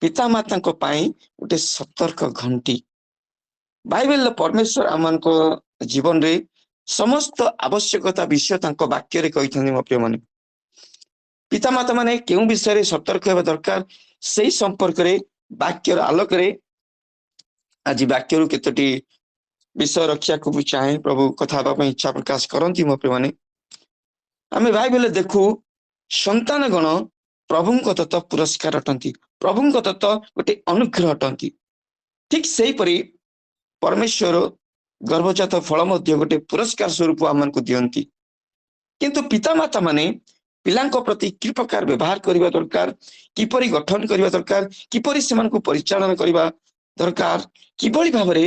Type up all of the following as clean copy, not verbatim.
पितामाता गोटे सतर्क घंटी। बाइबल परमेश्वर आम जीवन रे समस्त आवश्यकता विषय वाक्य कही मो प्रिय माने पितामाता माने क्यों विषय सतर्क होगा दरकार से संपर्क रे वाक्यर आलोक आज वाक्य केतोटी विषय रक्षा को भी चाहे प्रभु कथा इच्छा प्रकाश करती मो प्रिय माने आम बाइबल देखू संतान गण प्रभु तत्व पुरस्कार अटंती प्रभु तत्व गोटे अनुग्रह अटंती ठीक से परी परमेश्वर गर्भजात फल गोटे पुरस्कार स्वरूप आम को दियंती किंतु पितामाता माने पिलांको प्रति कि प्रकार व्यवहार करबा दरकार किपरि गठन करबा दरकार किपरि सेमान को परिचालन करबा दरकार किबळी भाबरे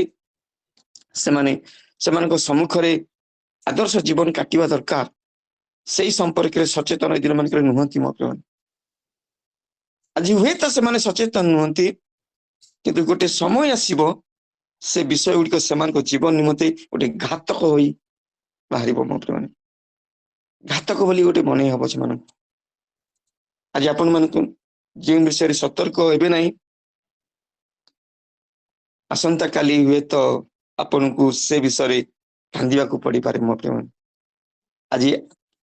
सेमान को सम्मुख रे आदर्श जीवन काटिबा दरकार से संपर्क रे सचेतन दिन मान नुहंती मो प्रिय आज हुए तो से सचेतन नुहंती किंतु गोटे समय आसीबो से विषय गुड़िक से जीवन निमंते गोटे घातक हो बाहर मो प्रिय घातक बोली गोटे मन हम से आज आपण मान जो विषय सतर्क हे ना आसंता काली हुए तो आपण को से विषय कांदिया को पड़ पारे मो प्रिय आज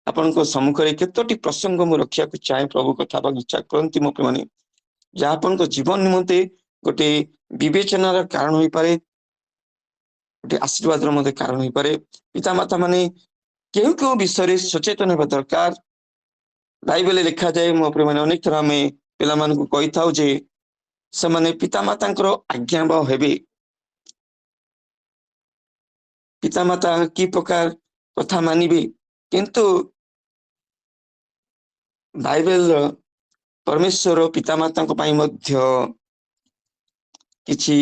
आपण सम्मुख में केतोटी प्रसंग मु रखा चाहे प्रभु कथा इच्छा करती मो प्रिय जहाँ आपण जीवन निमंते गोटे विवेचनार कारण हो पारे गोटे आशीर्वाद मध्य कारण हो पारे पितामाता माने क्यों क्यों विषय सचेतन होगा दरकार बाइबल लिखा जाए मो प्रिय अनेक थर आम पिला को कही था जे से माने पितामाता आज्ञा हेबे पितामाता कि प्रकार कथा मानिबे किंतु बाइबल परमेश्वर पितामाता किछि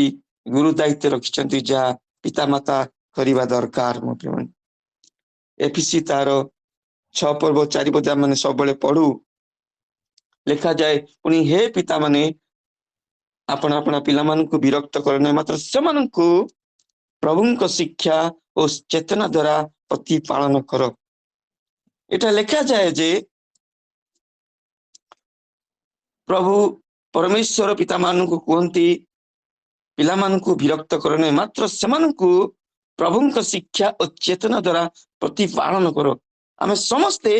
गुरु दायित्व रखिछंती जहाँ पितामाता करबा दरकार मो प्रिय एफिसी तार 6 पर्व 4 पद मैंने सब पढ़ू लिखा जाए पुणी हे पिता माने आपण अपना पिला को विरक्त करना मात्र से प्रभु शिक्षा और चेतना द्वारा प्रतिपालन कर एटा लिखा जाए जे प्रभु परमेश्वर पिता मान को कहती पिला को विरक्त करना मात्र से प्रभु शिक्षा और चेतना द्वारा प्रतिपालन कर आम समस्ते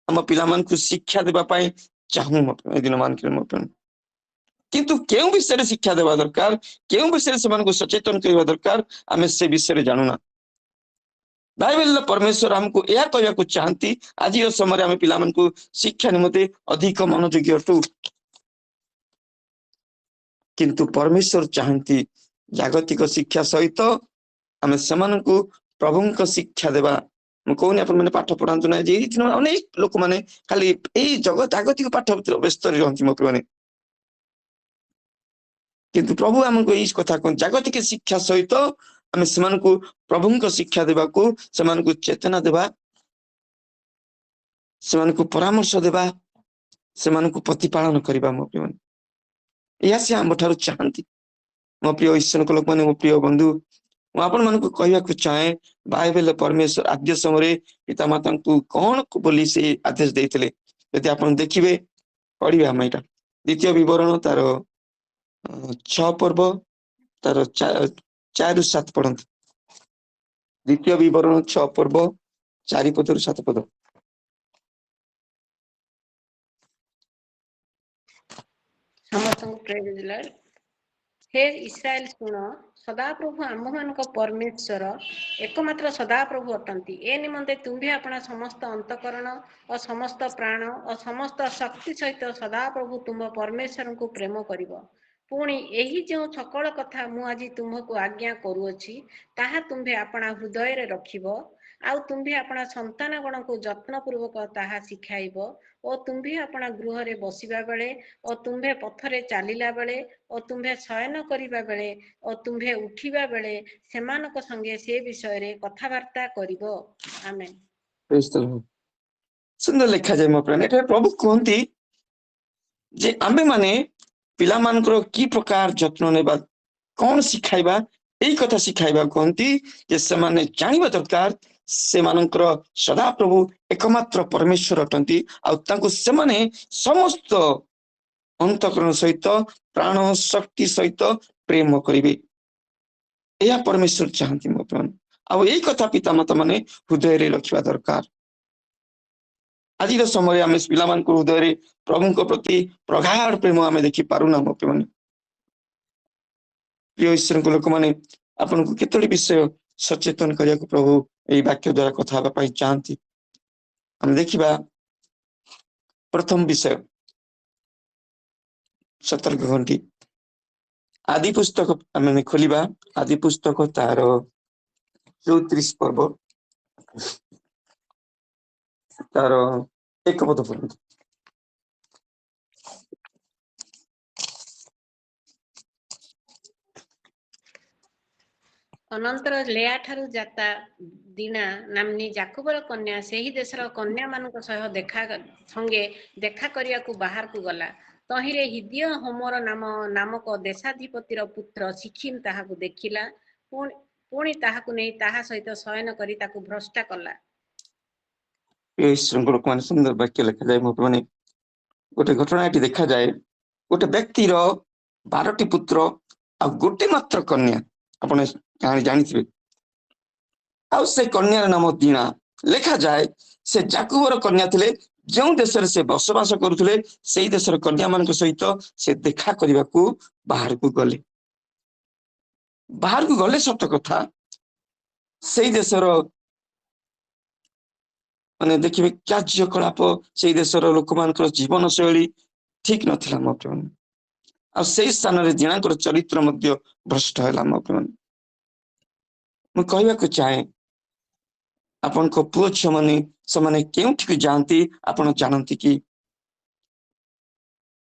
आम पिला को शिक्षा देवाई चाहू दिन मान किंतु क्यों विषय शिक्षा देवा दरकार क्यों विषय से सचेतन करने दरकार आम से विषय जानूना बाइबल परमेश्वर आमको यह कहना चाहती आज समय आम पिला को शिक्षा निमंते अधिक मनोयोगी अटू किंतु परमेश्वर चाहती जागतिक शिक्षा सहित आम से प्रभु शिक्षा देवा कहूनी आप पाठ पढ़ातु ना अनेक लोक मैंने खाली जगत जागतिक पाठ व्यस्त रहती मो प्रिय किंतु प्रभु आमको यही कथा कह जागतिक शिक्षा सहित आम से प्रभु शिक्षा देवा से चेतना देवा से परामर्श देवा से प्रतिपालन करवा मो प्रिय यह से आम ठार चाहती मो प्रिय ईश्वर को लोक मैंने मो प्रिय बंधु आपण मान को कहवाक चाहे बाइबल परमेश्वर आद्य समय पितामाता को कौन बोली से आदेश देते यदि आप देखिए पढ़े आम यहाँ द्वितीय विवरण तार 6 पर्व तार 4 ରୁ 7 पढ़त द्वितीय विवरण 6 पर्व 4 पद ରୁ 7 पद हे इस्राएल शुण सदाप्रभु आम परमेश्वर एकमात्र सदाप्रभु अटंती ए निमंते तुम्हें अपना समस्त अंतकरण और समस्त प्राण और समस्त शक्ति सहित सदाप्रभु तुम परमेश्वर को प्रेम करिव पुणी यही जो सकल कथा मु आज तुमको आज्ञा करूअछि ताहा तुम्हें अपना हृदय रे रखिब आउ तुम्हें अपना संतान गण को जत्न पूर्वक ताहा शिखाइब और तुम्हें अपना गृह रे बसिबा बेले और तुम्हें पथरे चलिला बेले और तुम्हें शयन करिबा बेले और तुम्हें उठिबा बेले सेमानक संगे से विषय रे कथावार्ता करिबो आमेन। सुंदर लिखा जाए मो प्राण प्रभु कहती जे आम्बे माने पिला मानकर की प्रकार जत्न नेबा कौन शिखाइबा यही कथा शिखाइबा कहती जे से माने जानिबा दरकार से मानकर सदा प्रभु एकमात्र परमेश्वर अटंती आ तांको से माने समस्त अंतकरण सहित प्राण शक्ति सहित प्रेम करेंगे। यह परमेश्वर चाहती मो प्रिय आ यही कथा पितामाता माने हृदय रे रखिबा दरकार। आज समय आम पिला हृदय रे प्रभु प्रति प्रगाढ़ प्रेम आम देखि पारुना मो प्रिय प्रिय ईश्वर को लोक माने आपन को केतोटी विषय सचेतन करिया को प्रभु यही वाक्य द्वारा कथा होगा पाई चाहती। हम देखिबा प्रथम विषय सतर्क घंटी आदि पुस्तक आम खोलिबा आदि पुस्तक तार 34 पर्व तार एक पद पर्यंत। अनंतर लेया ठारू जाता दीना नामनी जाकुबर कन्या सेही देशर कन्या मानक सह देखा करिया को बाहर को गला। तहिरे हिदिय होमर नामक देशाधिपतिर पुत्र सिखिम ताहाकु देखिला। पुणी ताहाकु नहीं ताहा सहित शयन करी ताकु भ्रष्टा कला। लोक मान सुंदर वाक्य लिखा जाए मैंने गोटे घटना देखा जाए गोटे व्यक्तिर 12टी पुत्र आ गोटे मात्र कन्या आपने कहानी जानी आ से कन्यार नाम दीना लिखा जाए से जाकुबर कन्या थिले जो देश से बसवास करुले से देशर कन्या मान सहित से देखा करने को बाहर को गले सत कथा से देशर माने देखिए कार्यकलाप से देशर लोक मान जीवन शैली ठीक नथिला मो प्रिय आ से स्थान रे दीनाकर चरित्र मध्य भ्रष्ट है मो प्रिय मैं कहवाक चाहे आपण को पुओ झ मैंने से के जाती आपण जानती कि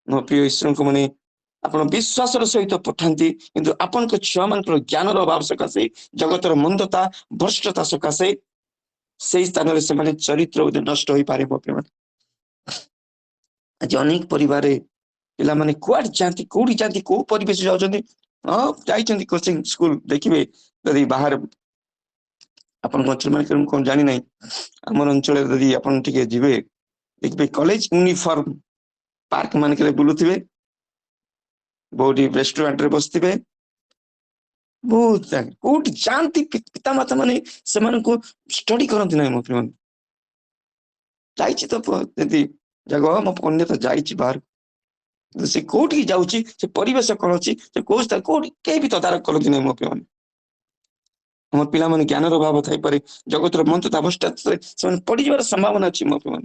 मो प्रिय ईश्वर को मैंने आपण विश्वास सहित पठाती किंतु आपण छुआ मान ज्ञान अभाव सकाशे जगतर मंदता भ्रष्टता सकाशे से स्थान से चरित्र नष्ट हो पारे मो प्रिय आज अनेक परिवार पिला माने कुआड जाती कोडी जाती को परिवेश जाउछन्ती जाइछन्ती कोचिंग स्कूल देखिबे यदि बाहर अपन अंचल मान कौन जानी नहीं आम अंचल यदि अपन टिके जिबे देखिबे कॉलेज यूनिफॉर्म पार्क मान के बुलुथिबे बहुत रेस्टोरेंट रे बसथिबे बहुत कोटी जानती पिता माता माने से को स्टडी करती ना मो प्रिय जाइछि तो यदि जगह मो अन्य तो जाइछि बाहर से कोठी जाउछि से परिवेश कौन अच्छी से कोठी के भी तदारक करती नहीं मो प्रिय हम पिला माने ज्ञान अभाव थाई पारे जगतर मंत्रता अवस्था से पड़ जावर संभावना अच्छी मो प्रिय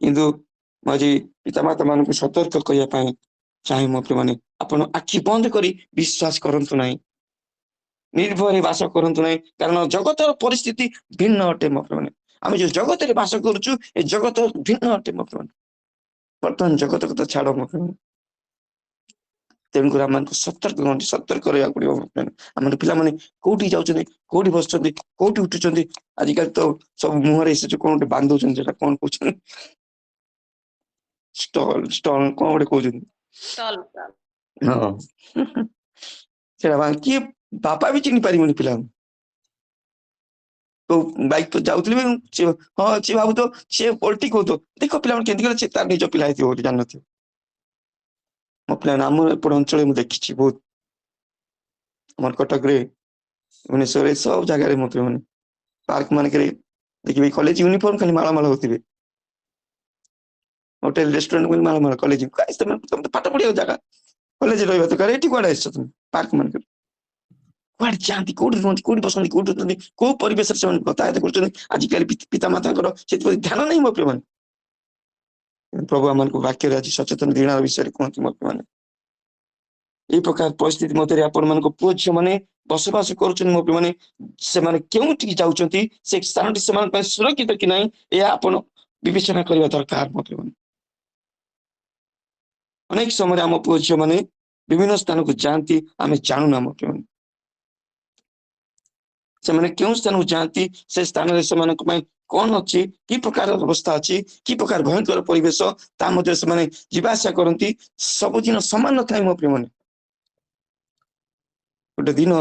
किंतु आज पितामाता मान को सतर्क करने चाहे मो प्रिय माने आपण आखि बंद करी विश्वास करंतु नहीं निर्भय बास करंतु नहीं कारण जगतर परिस्थिति भिन्न अटे मो प्रिय आम जो जगत रे बास करूछु ए जगत भिन्न अटे मो प्रिय बर्तमान जगत कथा छाड़ मो प्रिय तेणुकर आम सतर्क रहा पड़ो आम पिला कौटी जाऊँ कौटी बस कौटी उठुं आजिकल तो सब मुहर से कौन गोटे बांधुं कौन कौन स्टॉल स्टॉल कौन गोटे कहते हाँ किए बापा भी चिन्ह पारे पिला तो बाइक तो जाऊे हाँ सी भाव तो सी पलटी कह देख पिला के तार निज पिला जान मो पिला आम एपट अंचल मुझे देखी बहुत आम कटक भुवनेश्वर सब जगह मत मैंने पार्क मान देखिए कॉलेज यूनिफॉर्म खाली मालमाल होते होटेल रेस्टोरेंट मालमाल कॉलेज तुम तो पाठ पढ़िया जगह कॉलेज रहा तो कहे कौड़े आस तुम पार्क मान कौड़े जाती कौटी रुहति कौटी बसती कौटी कौ परिवेश गतायात कर आजिकल पिता माता ध्यान नहीं मो प्रिय प्रभु आम वाक्य आज सचेतन घृणा विषय कहते मो प्रिय यही प्रकार परिस्थिति मध्य आपण मान पुओ झी मैंने बसवास कर मो प्रिय मैंने से क्यों जाऊँच से स्थान से सुरक्षित कि नहीं यह आप विवेचना करने दरकार मो प्रिय अनेक समय आम पुओ झी मैंने विभिन्न स्थान को जाती आम जानूना मो प्रिय से क्यों स्थान को जाती से स्थान से कौन अच्छी कि प्रकार अवस्था अच्छी कि प्रकार भयंकर परिवेश से जीवासा करती सबुदिन सामान न था मो प्रिय मैंने गोटे दिन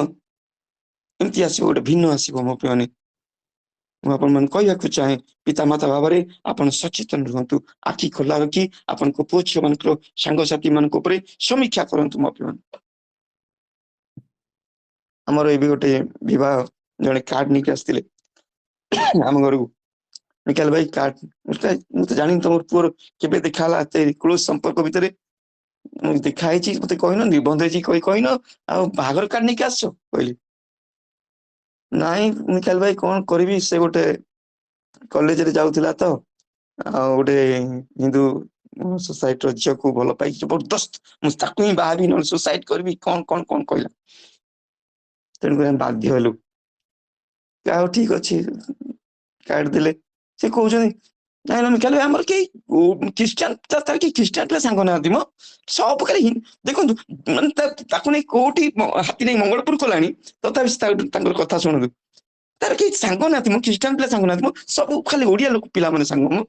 एमती आसो गोटे भिन्न आसो मो प्रिय ମୁଁ ଆପଣମାନଙ୍କୁ କହିବାକୁ ଚାହେଁ ପିତାମାତା ଭାବରେ ଆପଣ ସଚେତନ ରୁହନ୍ତୁ। ଆଖି ଖୋଲା ରଖି ଆପଣଙ୍କ ପୁଅ ଝିଅ ମାନଙ୍କର ସାଙ୍ଗସାଥି ମାନଙ୍କ ଉପରେ ସମୀକ୍ଷା କରନ୍ତୁ। ମୋ ପିଲାମାନେ, ଆମର ଏବେ ଗୋଟେ ବିବାହ ଜଣେ କାର୍ଡ ନେଇକି ଆସିଥିଲେ ଆମ ଘରକୁ। ମିକାଲ ଭାଇ କାର୍ଡ, ମୁଁ ତ ଜାଣିନି ତମର ପୁଅର କେବେ ଦେଖା ହେଲା ଏତେ କ୍ଲୋଜ ସମ୍ପର୍କ ଭିତରେ। ଦେଖା ହେଇଛି ମତେ କହିନ, ନିର୍ବନ୍ଧ ହେଇଛି କହିନ, ଆଉ ବାହାଘର କାର୍ଡ ନେଇକି ଆସିଛ କହିଲି। ନାଇଁ ମିକାଲ ଭାଇ କଣ କରିବି, ସେ ଗୋଟେ କଲେଜରେ ଯାଉଥିଲା ତ, ଆଉ ଗୋଟେ ହିନ୍ଦୁ ସୋସାଇଟିର ଝିଅକୁ ଭଲ ପାଇକି ଜବରଦସ୍ତ, ମୁଁ ତାକୁ ହିଁ ବାହାବି ନହେଲେ ସୁସାଇଡ କରିବି, କଣ କଣ କଣ କହିଲା। ତେଣୁକରି ଆମେ ବାଧ୍ୟ ହେଲୁ। ଆଉ ଠିକ ଅଛି କାର୍ଡ ଦେଲେ। ସେ କହୁଛନ୍ତି ନାଇଁ ନା ମିକାଲ ଭାଇ ଆମର କେହି ଖ୍ରୀଷ୍ଟିଆନ, ତାର କେହି ଖ୍ରୀଷ୍ଟିଆନ ପିଲା ସାଙ୍ଗ ନାହାନ୍ତି ମ, ସବୁ ଖାଲି ଦେଖନ୍ତୁ ମାନେ ତାକୁ ନେଇ କୋଉଠି ହାତୀ ନେଇ ମଙ୍ଗଳପୁର କଲାଣି, ତଥାପି ତାଙ୍କର କଥା ଶୁଣନ୍ତୁ। ତାର କେହି ସାଙ୍ଗ ନାହାନ୍ତି ମୁଁ, ଖ୍ରୀଷ୍ଟିଆନ ପିଲା ସାଙ୍ଗ ନାହାନ୍ତି ମୁଁ, ସବୁ ଖାଲି ଓଡିଆ ଲୋକ ପିଲାମାନେ ସାଙ୍ଗ ମୁଁ।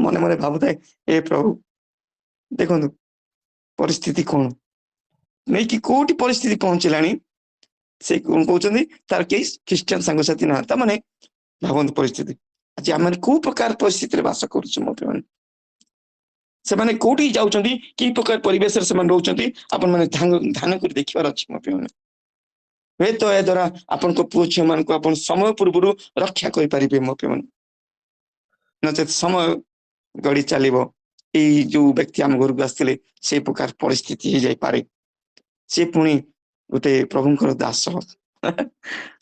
ମନେ ମନେ ଭାବୁଥାଏ ଏ ପ୍ରଭୁ, ଦେଖନ୍ତୁ ପରିସ୍ଥିତି କଣ ନେଇକି କୋଉଠି ପରିସ୍ଥିତି ପହଞ୍ଚିଲାଣି। ସେ କଣ କହୁଛନ୍ତି ତାର କେହି ଖ୍ରୀଷ୍ଟିଆନ ସାଙ୍ଗସାଥି ନାହାନ୍ତି। ତା ମାନେ ଭାବନ୍ତୁ ପରିସ୍ଥିତି, ଆଜି ଆମେ କୋଉ ପ୍ରକାର ପରିସ୍ଥିତିରେ ବାସ କରୁଛୁ ମୋ ପିଲାମାନେ। ସେମାନେ କୋଉଠିକି ଯାଉଛନ୍ତି, କି ପ୍ରକାର ପରିବେଶରେ ସେମାନେ ରହୁଛନ୍ତି, ଆପଣ ମାନେ ଧ୍ୟାନ କରି ଦେଖିବାର ଅଛି ମୋ ପିଲାମାନେ। ହୁଏତ ଏହା ଦ୍ଵାରା ଆପଣଙ୍କ ପୁଅ ଝିଅ ମାନଙ୍କୁ ଆପଣ ସମୟ ପୂର୍ବରୁ ରକ୍ଷା କରିପାରିବେ ମୋ ପିଲାମାନେ। ନଚେତ ସମୟ ଗଡି ଚାଲିବ, ଏଇ ଯୋଉ ବ୍ୟକ୍ତି ଆମ ଘରକୁ ଆସିଥିଲେ ସେଇ ପ୍ରକାର ପରିସ୍ଥିତି ହେଇଯାଇପାରେ। ସେ ପୁଣି ଗୋଟେ ପ୍ରଭୁଙ୍କର ଦାସ।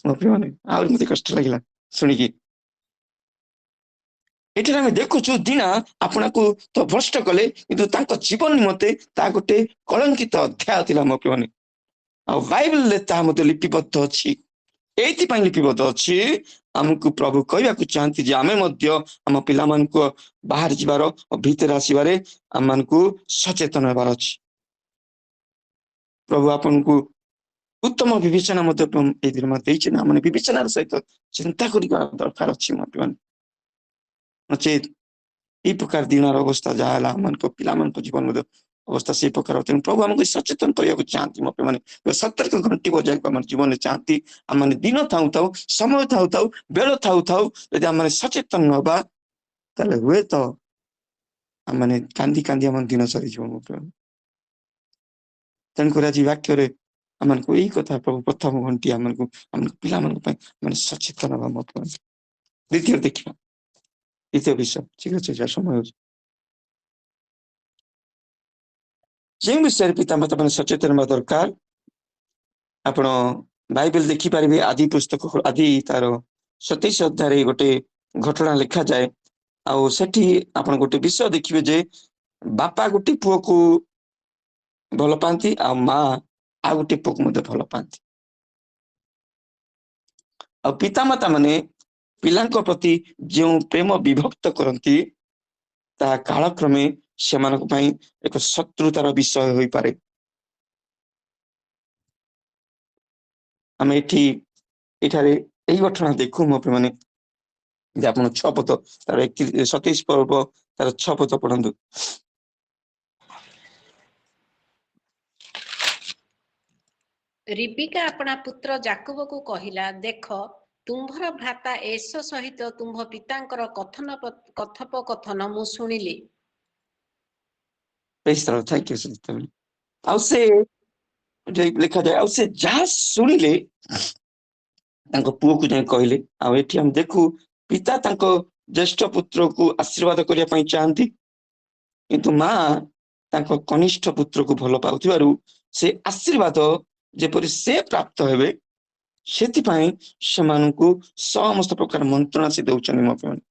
ମୋ ପିଲାମାନେ ଆହୁରି ମତେ କଷ୍ଟ ଲାଗିଲା ଶୁଣିକି। ଏଠାରେ ଆମେ ଦେଖୁଛୁ ଦିନା ଆପଣଙ୍କୁ ତ ଭ୍ରଷ୍ଟ କଲେ, କିନ୍ତୁ ତାଙ୍କ ଜୀବନ ନିମନ୍ତେ ତାହା ଗୋଟେ କଳଙ୍କିତ ଅଧ୍ୟାୟ ଥିଲା ମୋ ପିଲାମାନେ। ଆଉ ବାଇବଲରେ ତାହା ମଧ୍ୟ ଲିପିବଦ୍ଧ ଅଛି। ଏଇଥିପାଇଁ ଲିପିବଦ୍ଧ ଅଛି, ଆମକୁ ପ୍ରଭୁ କହିବାକୁ ଚାହାନ୍ତି ଯେ ଆମେ ମଧ୍ୟ ଆମ ପିଲାମାନଙ୍କୁ ବାହାରି ଯିବାର, ଭିତରେ ଆସିବାରେ ଆମମାନଙ୍କୁ ସଚେତନ ହେବାର ଅଛି। ପ୍ରଭୁ ଆପଣଙ୍କୁ ଉତ୍ତମ ବିବେଚନା ମଧ୍ୟ ଏଇଥିରେ ଦେଇଛି ନା, ମାନେ ବିବେଚନାର ସହିତ ଚିନ୍ତା କରିବା ଦରକାର ଅଛି ମୋ ପିଲାମାନେ। ନଚେତ ଏଇ ପ୍ରକାର ଦିନର ଅବସ୍ଥା ଯାହା ହେଲା, ଆମମାନଙ୍କ ପିଲାମାନଙ୍କ ଜୀବନ ମଧ୍ୟ ଅବସ୍ଥା ସେଇ ପ୍ରକାର। ତେଣୁ ପ୍ରଭୁ ଆମକୁ ସଚେତନ କରିବାକୁ ଚାହାନ୍ତି ମୋ ପିଲାମାନେ। ସତର୍କ ଘଣ୍ଟି ବଜାଇବାକୁ ଆମ ଜୀବନରେ ଚାହାନ୍ତି। ଆମମାନେ ଦିନ ଥାଉ ଥାଉ, ସମୟ ଥାଉ ଥାଉ, ବେଳ ଥାଉ ଥାଉ ଯଦି ଆମେ ସଚେତନ ନବା, ତାହେଲେ ହୁଏତ ଆମମାନେ କାନ୍ଦି କାନ୍ଦି ଆମ ଦିନ ସରିଯିବ ମୋ ପିଲାମାନେ। ତେଣୁକରି ଆଜି ବାକ୍ୟରେ ଆମମାନଙ୍କୁ ଏଇ କଥା ପ୍ରଭୁ ପ୍ରଥମ ଘଣ୍ଟି ଆମକୁ ଆମ ପିଲାମାନଙ୍କ ପାଇଁ ମାନେ ସଚେତନ ହବା ମୋ ପିଲାମାନେ। ଦ୍ୱିତୀୟ ଦେଖିବା, ଦ୍ୱିତୀୟ ବିଷୟ, ଠିକ ଅଛି ଯାହା ସମୟ ହଉଛି, ଯେଉଁ ବିଷୟରେ ପିତାମାତା ମାନେ ସଚେତନ ହେବା ଦରକାର। ଆପଣ ବାଇବେଲ ଦେଖିପାରିବେ, ଆଦି ପୁସ୍ତକ ଆଦି ତାର 27 ଅଧ୍ୟାୟରେ ଗୋଟେ ଘଟଣା ଲେଖାଯାଏ। ଆଉ ସେଠି ଆପଣ ଗୋଟେ ବିଷୟ ଦେଖିବେ ଯେ ବାପା ଗୋଟେ ପୁଅକୁ ଭଲ ପାଆନ୍ତି, ଆଉ ମା ଆଉ ଗୋଟେ ପୁଅକୁ ମଧ୍ୟ ଭଲ ପାଆନ୍ତି। ଆଉ ପିତାମାତା ମାନେ ପିଲାଙ୍କ ପ୍ରତି ଯେଉଁ ପ୍ରେମ ବିଭକ୍ତ କରନ୍ତି, ତାହା କାଳକ୍ରମେ ସେମାନଙ୍କ ପାଇଁ ଏକ ଶତ୍ରୁତାର ବିଷୟ ହୋଇପାରେ। ଆମେ ଏଠାରେ ଏଇ ଘଟଣା ଦେଖୁ ମୋ ପିଲାମାନେ, ଯେ ଆପଣ 6 ପଦ ତାର 27 ପର୍ବ ତାର 6 ପଦ ପଢନ୍ତୁ। ରିବିକା ଆପଣା ପୁତ୍ର ଜାକୁବକୁ କହିଲା, ଦେଖ ତୁମ୍ଭର ଭ୍ରାତା ଏସ ସହିତ ତୁମ୍ଭ ପିତାଙ୍କର କଥୋପକଥନ ମୁଁ ଶୁଣିଲି। ଆଉ ସେ ଲେଖାଯାଏ, ଆଉ ସେ ଯାହା ଶୁଣିଲେ ତାଙ୍କ ପୁଅକୁ ଯାଇ କହିଲେ। ଆଉ ଏଠି ଆମେ ଦେଖୁ ପିତା ତାଙ୍କ ଜ୍ୟେଷ୍ଠ ପୁତ୍ରକୁ ଆଶୀର୍ବାଦ କରିବା ପାଇଁ ଚାହାନ୍ତି, କିନ୍ତୁ ମା ତାଙ୍କ କନିଷ୍ଠ ପୁତ୍ରକୁ ଭଲ ପାଉଥିବାରୁ ସେ ଆଶୀର୍ବାଦ ଯେପରି ସେ ପ୍ରାପ୍ତ ହେବେ, ସେଥିପାଇଁ ସେମାନଙ୍କୁ ସମସ୍ତ ପ୍ରକାର ମନ୍ତ୍ରଣା ସେ ଦେଉଛନ୍ତି ମୋ ପିଲାମାନେ।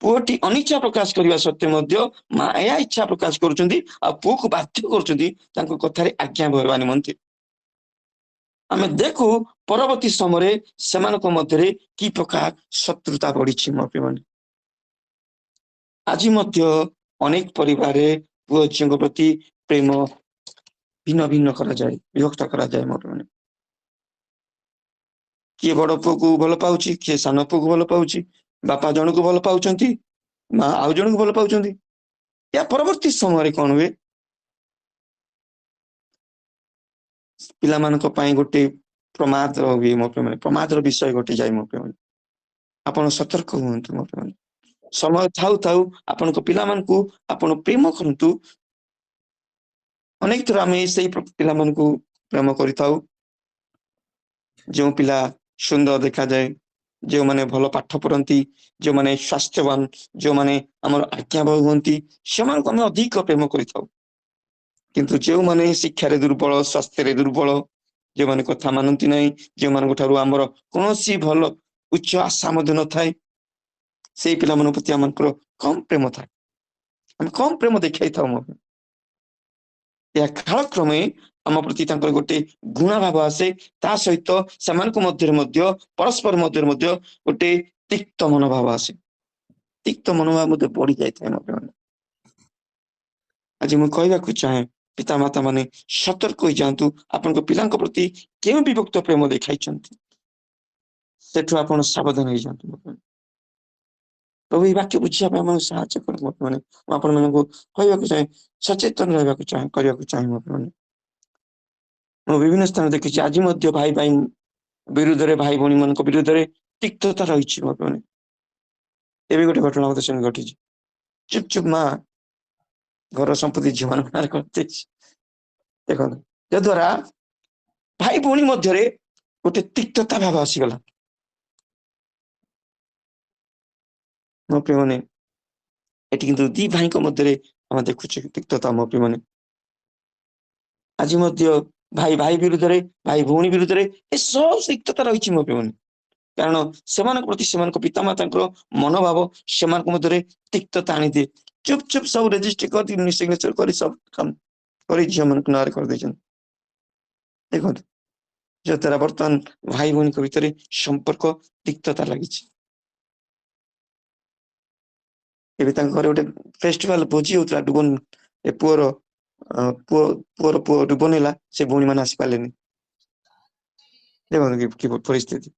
ପୁଅଟି ଅନିଚ୍ଛା ପ୍ରକାଶ କରିବା ସତ୍ତ୍ୱେ ମଧ୍ୟ ମା ଏହା ଇଚ୍ଛା ପ୍ରକାଶ କରୁଛନ୍ତି, ଆଉ ପୁଅକୁ ବାଧ୍ୟ କରୁଛନ୍ତି ତାଙ୍କ କଥାରେ ଆଜ୍ଞା ଭରବା ନିମନ୍ତେ। ଆମେ ଦେଖୁ ପରବର୍ତ୍ତୀ ସମୟରେ ସେମାନଙ୍କ ମଧ୍ୟରେ କି ପ୍ରକାର ଶତ୍ରୁତା ବଢିଛି ମୋ ପିଲାମାନେ। ଆଜି ମଧ୍ୟ ଅନେକ ପରିବାରରେ ପୁଅ ଝିଅଙ୍କ ପ୍ରତି ପ୍ରେମ ଭିନ୍ନ ଭିନ୍ନ କରାଯାଏ, ବିଭକ୍ତ କରାଯାଏ ମୋ ପିଲାମାନେ। କିଏ ବଡ ପୁଅକୁ ଭଲ ପାଉଛି, କିଏ ସାନ ପୁଅକୁ ଭଲ ପାଉଛି, ବାପା ଜଣକୁ ଭଲ ପାଉଛନ୍ତି, ମା ଆଉ ଜଣକୁ ଭଲ ପାଉଛନ୍ତି। ଏହା ପରବର୍ତ୍ତୀ ସମୟରେ କଣ ହୁଏ, ପିଲାମାନଙ୍କ ପାଇଁ ଗୋଟେ प्रमाद हुए मो प्रिय प्रमादर विषय घटी जाए मो प्रिय आपण सतर्क हुंतु मो प्रिय समय थाउ थाउ आपण पिला मानकु आपण प्रेम करंतु अनेक थर आमे सेही पिला मानकु प्रेम करिताउ जो पिला सुंदर देखा जाए जो माने भल पाठ पढ़ती जो माने स्वास्थ्यवान जो माने आमर आज्ञाबह हुंती सेमान को आमे अधिक प्रेम करिताउ किंतु जो माने शिक्षा रे दुर्बल स्वास्थ्य रे दुर्बल जो माने कथा मानती नहीं जो मान ठारू आमर कोनोसी भल उच्च आशा मध्य न थाए से पिला मन प्रति आमकर कम प्रेम थाए हम कम प्रेम देखाई थाउ मो या कालक्रमे आम प्रति तांकर गोटे गुणा भाव आसे ता सहित सेमान को मध्य परस्पर मध्य गोटे तिक्त मनोभाव आसे तिक्त मनोभाव मध्य बढ़ी जाए मो आज मुझे कहवाक चाहे पिता माता माने सतर्क हो जातु आपण पिला प्रति क्यों विभक्त प्रेम देखाई सेठू आप सावधान हो जातु प्रभु ये वाक्य बुझा साहय कर कहवाक चाहे सचेतन रहा चाहे करने चाहे विभिन्न स्थान देखी आज भाई भाई विरुद्ध रे भाई भौणी मान विरुद्ध रे तिक्तता रही गोटे घटना मत से घटी चुप चुप माँ घर संपत्ति झील मान करते देख जद्वारा भाई भौणी मध्य गोटे तिक्तता भाव आसीगला मो प्रिय मैंने ये दी भाई मध्य आम देखु तिक्तता मो प्रिय मैंने आज भाई भाई विरुद्ध रे भाई भौणी विरुद्ध रे ए सब तिक्तता रही मो प्रिय मैंने कारण से प्रति से पितामाता मनोभाव से मध्य तिक्तता आनी दिए चुप चुप सब रेजिस्ट्री कर सिग्नेचर कर सब काम कर झील मान ना कर देखो जो तेरा बर्तमान भाई भौणी भितर संपर्क तिक्तता लगी घर गोटे फेस्टिवल भोजी होता डुबन ए पुअर पुअर पुअ डुबन है से भौणी मैंने आसीपारे देखो कि परिस्थिति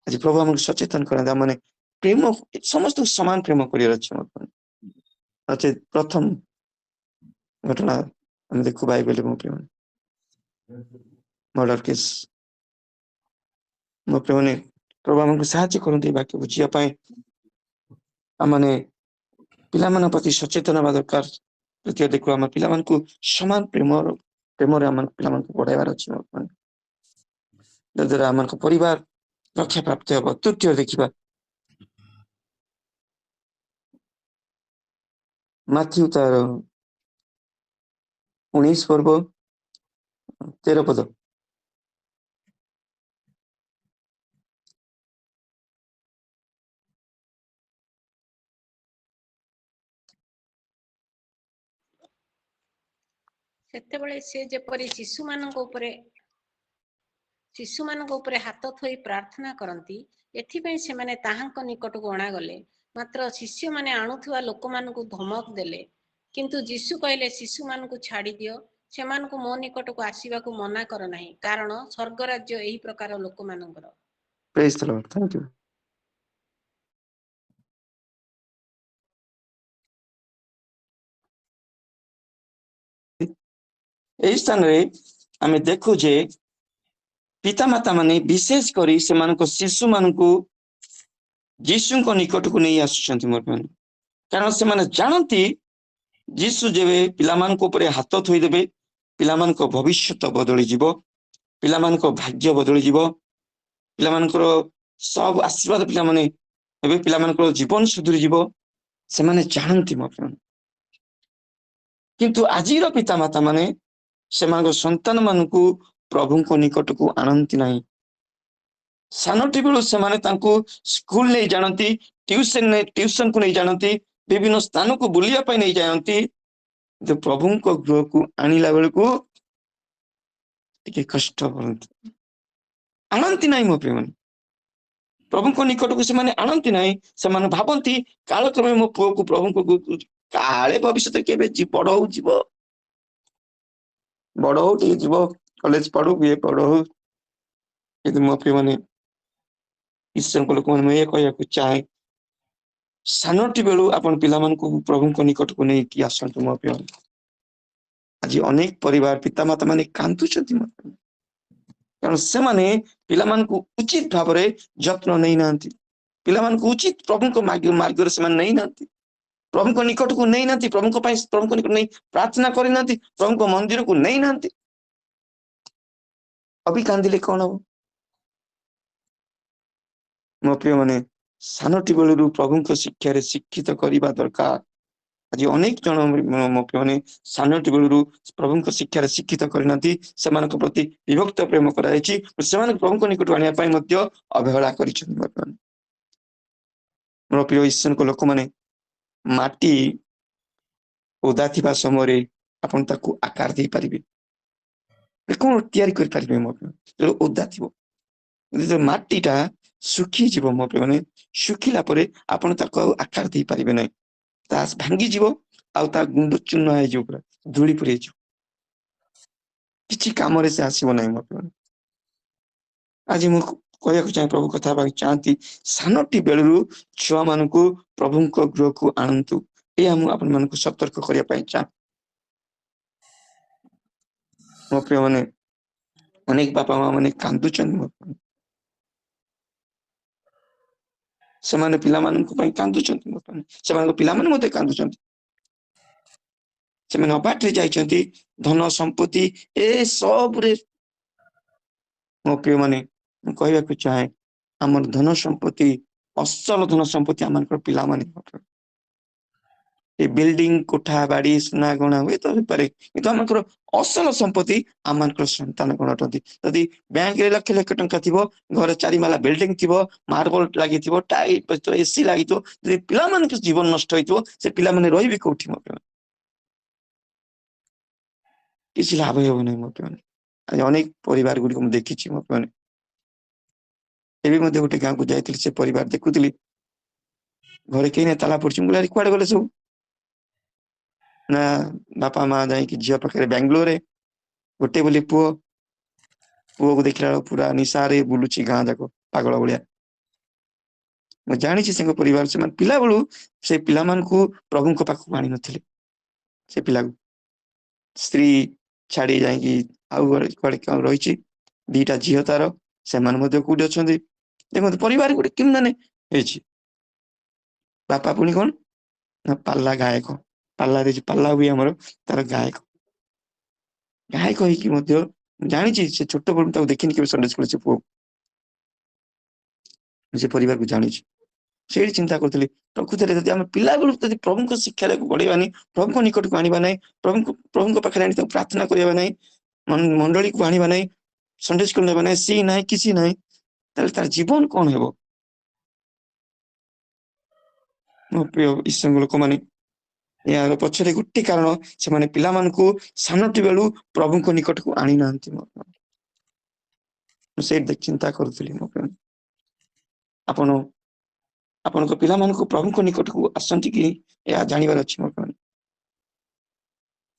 आज प्रभु आम सचेतन करते मैंने प्रेम समस्त समान प्रेम कर प्रथम घटना हम देखु बाइबल मो प्रिय मर्डर केस मो प्रिय मैंने प्रभु आमको साहाय्य करते बाक्य बुझापी आमने पिला प्रति सचेतन हवा दरकार तृतीय देखो आम पिला समान प्रेम प्रेम पिला बढ़ाइबार अच्छे जद्वारा आम परिवार रक्षा प्राप्त हम तृतीय देखा माथ्यू तार 19 पर्व 13 पद ସେତେବେଳେ ସେ ଯେପରି ଶିଶୁମାନଙ୍କ ଉପରେ ହାତ ଥୋଇ ପ୍ରାର୍ଥନା କରନ୍ତି ଏଥିପାଇଁ ସେମାନେ ତାହାଙ୍କ ନିକଟକୁ ଅଣାଗଲେ ମାତ୍ର ଶିଷ୍ୟମାନେ ଆଣୁଥିବା ଲୋକମାନଙ୍କୁ ଧମକ ଦେଲେ କିନ୍ତୁ ଯୀଶୁ କହିଲେ ଶିଶୁମାନଙ୍କୁ ଛାଡ଼ି ଦିଅ ସେମାନଙ୍କୁ ମୋ ନିକଟକୁ ଆସିବାକୁ ମନା କର ନାହିଁ କାରଣ ସ୍ୱର୍ଗ ରାଜ୍ୟ ଏହି ପ୍ରକାର ଲୋକମାନଙ୍କର। Praise the Lord. Thank you. এই স্থাନରେ ଆମେ ଦେଖୁ ଯେ ପିତାମାତା ମାନେ ବିଶେଷ କରି ସେମାନଙ୍କ ଶିଶୁ ମାନଙ୍କୁ ଯୀଶୁଙ୍କ ନିକଟକୁ ନେଇ ଆସୁଛନ୍ତି ବର୍ତ୍ତମାନ କାରଣ ସେମାନେ ଜାଣନ୍ତି ଯୀଶୁ ଯେବେ ପିଲାମାନଙ୍କ ଉପରେ ହାତ ଥୋଇଦେବେ ପିଲାମାନଙ୍କ ଭବିଷ୍ୟତ ବଦଳିଯିବ ପିଲାମାନଙ୍କ ଭାଗ୍ୟ ବଦଳିଯିବ ପିଲାମାନଙ୍କର ସବୁ ଆଶୀର୍ବାଦ ପିଲାମାନେ ଏବେ ପିଲାମାନଙ୍କର ଜୀବନ ସୁଧୁରିଯିବ ସେମାନେ ଜାଣନ୍ତି ବର୍ତ୍ତମାନ କିନ୍ତୁ ଆଜିର ପିତାମାତା ମାନେ ସେମାନଙ୍କ ସନ୍ତାନ ମାନଙ୍କୁ ପ୍ରଭୁଙ୍କ ନିକଟକୁ ଆଣନ୍ତି ନାହିଁ ସାନଟି ବେଳୁ ସେମାନେ ତାଙ୍କୁ ସ୍କୁଲ ନେଇ ଜାଣନ୍ତି ଟ୍ୟୁସନକୁ ନେଇ ଜାଣନ୍ତି ବିଭିନ୍ନ ସ୍ଥାନକୁ ବୁଲିବା ପାଇଁ ନେଇ ଜାଣନ୍ତି ପ୍ରଭୁଙ୍କ ଗୃହକୁ ଆଣିଲା ବେଳକୁ ଟିକେ କଷ୍ଟ କରନ୍ତି ଆଣନ୍ତି ନାହିଁ ମୋ ପ୍ରିୟମାନେ ପ୍ରଭୁଙ୍କ ନିକଟକୁ ସେମାନେ ଆଣନ୍ତି ନାହିଁ ସେମାନେ ଭାବନ୍ତି କାଳକ୍ରମେ ମୋ ପୁଅକୁ ପ୍ରଭୁଙ୍କ କାଳେ ଭବିଷ୍ୟତ କେବେ ବଡ ହଉ ଯିବ ବଡ ହଉ ଟିକେ ଯିବ କଲେଜ ପଢୁ ବିଏ ପଢୁ କିନ୍ତୁ ମୋ ପ୍ରିୟମାନେ ଈଶ୍ୱରଙ୍କ ଲୋକମାନେ ମୁଁ ଏ କହିବାକୁ ଚାହେଁ ସାନଟି ବେଳୁ ଆପଣ ପିଲାମାନଙ୍କୁ ପ୍ରଭୁଙ୍କ ନିକଟକୁ ନେଇକି ଆସନ୍ତୁ ମୋ ପ୍ରିୟ ଆଜି ଅନେକ ପରିବାର ପିତାମାତା ମାନେ କାନ୍ଦୁଛନ୍ତି କାରଣ ସେମାନେ ପିଲାମାନଙ୍କୁ ଉଚିତ ଭାବରେ ଯତ୍ନ ନେଇନାହାନ୍ତି, ପିଲାମାନଙ୍କୁ ଉଚିତ ପ୍ରଭୁଙ୍କ ମାର୍ଗରେ ସେମାନେ ନେଇନାହାନ୍ତି, ପ୍ରଭୁଙ୍କ ନିକଟକୁ ନେଇନାହାନ୍ତି, ପ୍ରଭୁଙ୍କ ପାଇଁ ପ୍ରଭୁଙ୍କ ନିକଟ ନେଇ ପ୍ରାର୍ଥନା କରିନାହାନ୍ତି, ପ୍ରଭୁଙ୍କ ମନ୍ଦିରକୁ ନେଇନାହାନ୍ତି। ଅବି କାନ୍ଦିଲେ କଣ ହବ? ମୋ ପ୍ରିୟ ମାନେ, ସାନଟି ବେଳରୁ ପ୍ରଭୁଙ୍କ ଶିକ୍ଷାରେ ଶିକ୍ଷିତ କରିବା ଦରକାର। ଆଜି ଅନେକ ଜଣ ମୋ ପ୍ରିୟ ମାନେ ସାନଟି ବେଳରୁ ପ୍ରଭୁଙ୍କ ଶିକ୍ଷାରେ ଶିକ୍ଷିତ କରିନାହାନ୍ତି, ସେମାନଙ୍କ ପ୍ରତି ବିଭକ୍ତ ପ୍ରେମ କରାଯାଇଛି, ସେମାନଙ୍କୁ ପ୍ରଭୁଙ୍କ ନିକଟକୁ ଆଣିବା ପାଇଁ ମଧ୍ୟ ଅବହେଳା କରିଛନ୍ତି। ବର୍ତ୍ତମାନ ମୋ ପ୍ରିୟ ଈଶ୍ୱରଙ୍କ ଲୋକମାନେ, ମାଟି ଓଦା ଥିବା ସମୟରେ ଆପଣ ତାକୁ ଆକାର ଦେଇପାରିବେ, କଣ ତିଆରି କରିପାରିବେ? ମୋ ଓଦା ଥିବ, ମାଟିଟା ଶୁଖିଯିବ ମୋ ପ୍ରିୟ ମାନେ, ଶୁଖିଲା ପରେ ଆପଣ ତାକୁ ଆଉ ଆକାର ଦେଇପାରିବେ ନାହିଁ, ତା ଭାଙ୍ଗିଯିବ, ଆଉ ତା ଗୁଣ୍ଡ ଚୂର୍ଣ୍ଣ ହେଇଯିବ, ପୁରା ଧୂଳି ପୁରି ହେଇଯିବ, କିଛି କାମରେ ସେ ଆସିବ ନାହିଁ। ମୋ ପ୍ରିୟ ମାନେ, ଆଜି ମୁଁ କହିବାକୁ ଚାହେଁ, ପ୍ରଭୁ କଥା ହେବାକୁ ଚାହାନ୍ତି, ସାନଟି ବେଳରୁ ଛୁଆ ମାନଙ୍କୁ ପ୍ରଭୁଙ୍କ ଗୃହକୁ ଆଣନ୍ତୁ। ଏହା ମୁଁ ଆପଣ ମାନଙ୍କୁ ସତର୍କ କରିବା ପାଇଁ ଚାହେଁ। ମୋ ପ୍ରିୟ ମାନେ, ଅନେକ ବାପା ମା ମାନେ କାନ୍ଦୁଛନ୍ତି, ସେମାନେ ପିଲାମାନଙ୍କ ପାଇଁ କାନ୍ଦୁଛନ୍ତି, ସେମାନଙ୍କ ପିଲାମାନେ ମଧ୍ୟ କାନ୍ଦୁଛନ୍ତି, ସେମାନେ ଅବାଟରେ ଯାଇଛନ୍ତି, ଧନ ସମ୍ପତ୍ତି ଏ ସବୁରେ। ମୋ ପ୍ରିୟ ମାନେ, ମୁଁ କହିବାକୁ ଚାହେଁ, ଆମର ଧନ ସମ୍ପତ୍ତି, ଅସଲ ଧନ ସମ୍ପତ୍ତି ଆମମାନଙ୍କର ପିଲାମାନେ। ଏ ବିଲ୍ଡିଂ, କୋଠା ବାଡି, ସୁନା ଗଣା ହୁଏ ତ ହେଇପାରେ, କିନ୍ତୁ ଆମଙ୍କର ଅସଲ ସମ୍ପତ୍ତି ଆମମାନଙ୍କର ସନ୍ତାନ ଗଣ ଅଟନ୍ତି। ଯଦି ବ୍ୟାଙ୍କରେ ଲକ୍ଷ ଲକ୍ଷ ଟଙ୍କା ଥିବ, ଘରେ 4 ମାଲା ବିଲ୍ଡିଂ ଥିବ, ମାର୍ବଲ ଲାଗିଥିବ, ଟାଇଲ ଏସି ଲାଗିଥିବ, ଯଦି ପିଲାମାନଙ୍କ ଜୀବନ ନଷ୍ଟ ହେଇଥିବ, ସେ ପିଲାମାନେ ରହିବେ କୋଉଠି? ମୋ ପ୍ରିୟ, କିଛି ଲାଭ ହେବ ନାହିଁ। ମୋ ପ୍ରିୟ, ଆଜି ଅନେକ ପରିବାର ଗୁଡିକ ମୁଁ ଦେଖିଛି। ମୋ ପ୍ରିୟ, ଏବେ ମଧ୍ୟ ଗୋଟେ ଗାଁକୁ ଯାଇଥିଲି, ସେ ପରିବାର ଦେଖୁଥିଲି, ଘରେ କେହି ନାହିଁ, ତାଲା ପଡିଛି। ମୁଁ କୁଆଡେ ଗଲେ ସବୁ? ନା, ବାପା ମା ଯାଇକି ଝିଅ ପାଖରେ ବାଙ୍ଗାଲୋରରେ, ଗୋଟେ ବୋଲି ପୁଅ, ପୁଅକୁ ଦେଖିଲା ବେଳକୁ ପୁରା ନିଶାରେ ବୁଲୁଛି ଗାଁ ଯାକ ପାଗଳ ଭଳିଆ। ମୁଁ ଜାଣିଛି ତାଙ୍କ ପରିବାର, ସେମାନେ ପିଲା ବେଳୁ ସେ ପିଲାମାନଙ୍କୁ ପ୍ରଭୁଙ୍କ ପାଖକୁ ଆଣି ନଥିଲେ। ସେ ପିଲାକୁ ସ୍ତ୍ରୀ ଛାଡି ଯାଇକି ଆଉ କୁଆଡେ ରହିଛି, 2ଟା ଝିଅ ତାର, ସେମାନେ ମଧ୍ୟ କୋଉଠି ଅଛନ୍ତି ଦେଖନ୍ତୁ। ପରିବାର ଗୋଟେ କେମିତି ମାନେ ହେଇଛି। ବାପା ପୁଣି କଣ ନା ପାଲା ଗାୟକ, ପାଲାରେ ପାଲା ହୁଏ ଆମର, ତାର ଗାୟକ ହେଇକି ମଧ୍ୟ ଜାଣିଛି, ସେ ଛୋଟ ବେଳୁ ତାକୁ ଦେଖିନି କେବେ ସନ୍ଡେ ସ୍କୁଲ, ସେ ପୁଅ, ସେ ପରିବାରକୁ ଜାଣିଛି। ସେଇଠି ଚିନ୍ତା କରୁଥିଲି, ପ୍ରକୃତରେ ଯଦି ଆମେ ପିଲାବେଳୁ ଯଦି ପ୍ରଭୁଙ୍କ ଶିକ୍ଷାକୁ ବଢେଇବାନି, ପ୍ରଭୁଙ୍କ ନିକଟକୁ ଆଣିବା ନାହିଁ, ପ୍ରଭୁଙ୍କ ପାଖରେ ଆଣି ତାକୁ ପ୍ରାର୍ଥନା କରିବା ନାହିଁ, ମଣ୍ଡଳୀକୁ ଆଣିବା ନାହିଁ, ସନ୍ଡେ ସ୍କୁଲ ନେବା ନାହିଁ, ସି ନାହିଁ, କିଛି ନାହିଁ, ତାହେଲେ ତାର ଜୀବନ କଣ ହେବ? ମୋ ପ୍ରିୟ ଈଶ୍ୱରଙ୍କ ଲୋକମାନେ, ଏହାର ପଛରେ ଗୋଟେ କାରଣ, ସେମାନେ ପିଲାମାନଙ୍କୁ ସାନଟି ବେଳୁ ପ୍ରଭୁଙ୍କ ନିକଟକୁ ଆଣି ନାହାନ୍ତି। ମୁଁ ସେଇଠି ଚିନ୍ତା କରୁଥିଲି, ମୋ ପ୍ରିୟ, ଆପଣଙ୍କ ପିଲାମାନଙ୍କୁ ପ୍ରଭୁଙ୍କ ନିକଟକୁ ଆସନ୍ତି କି? ଏହା ଜାଣିବାର ଅଛି। ମୋ ପ୍ରିୟ,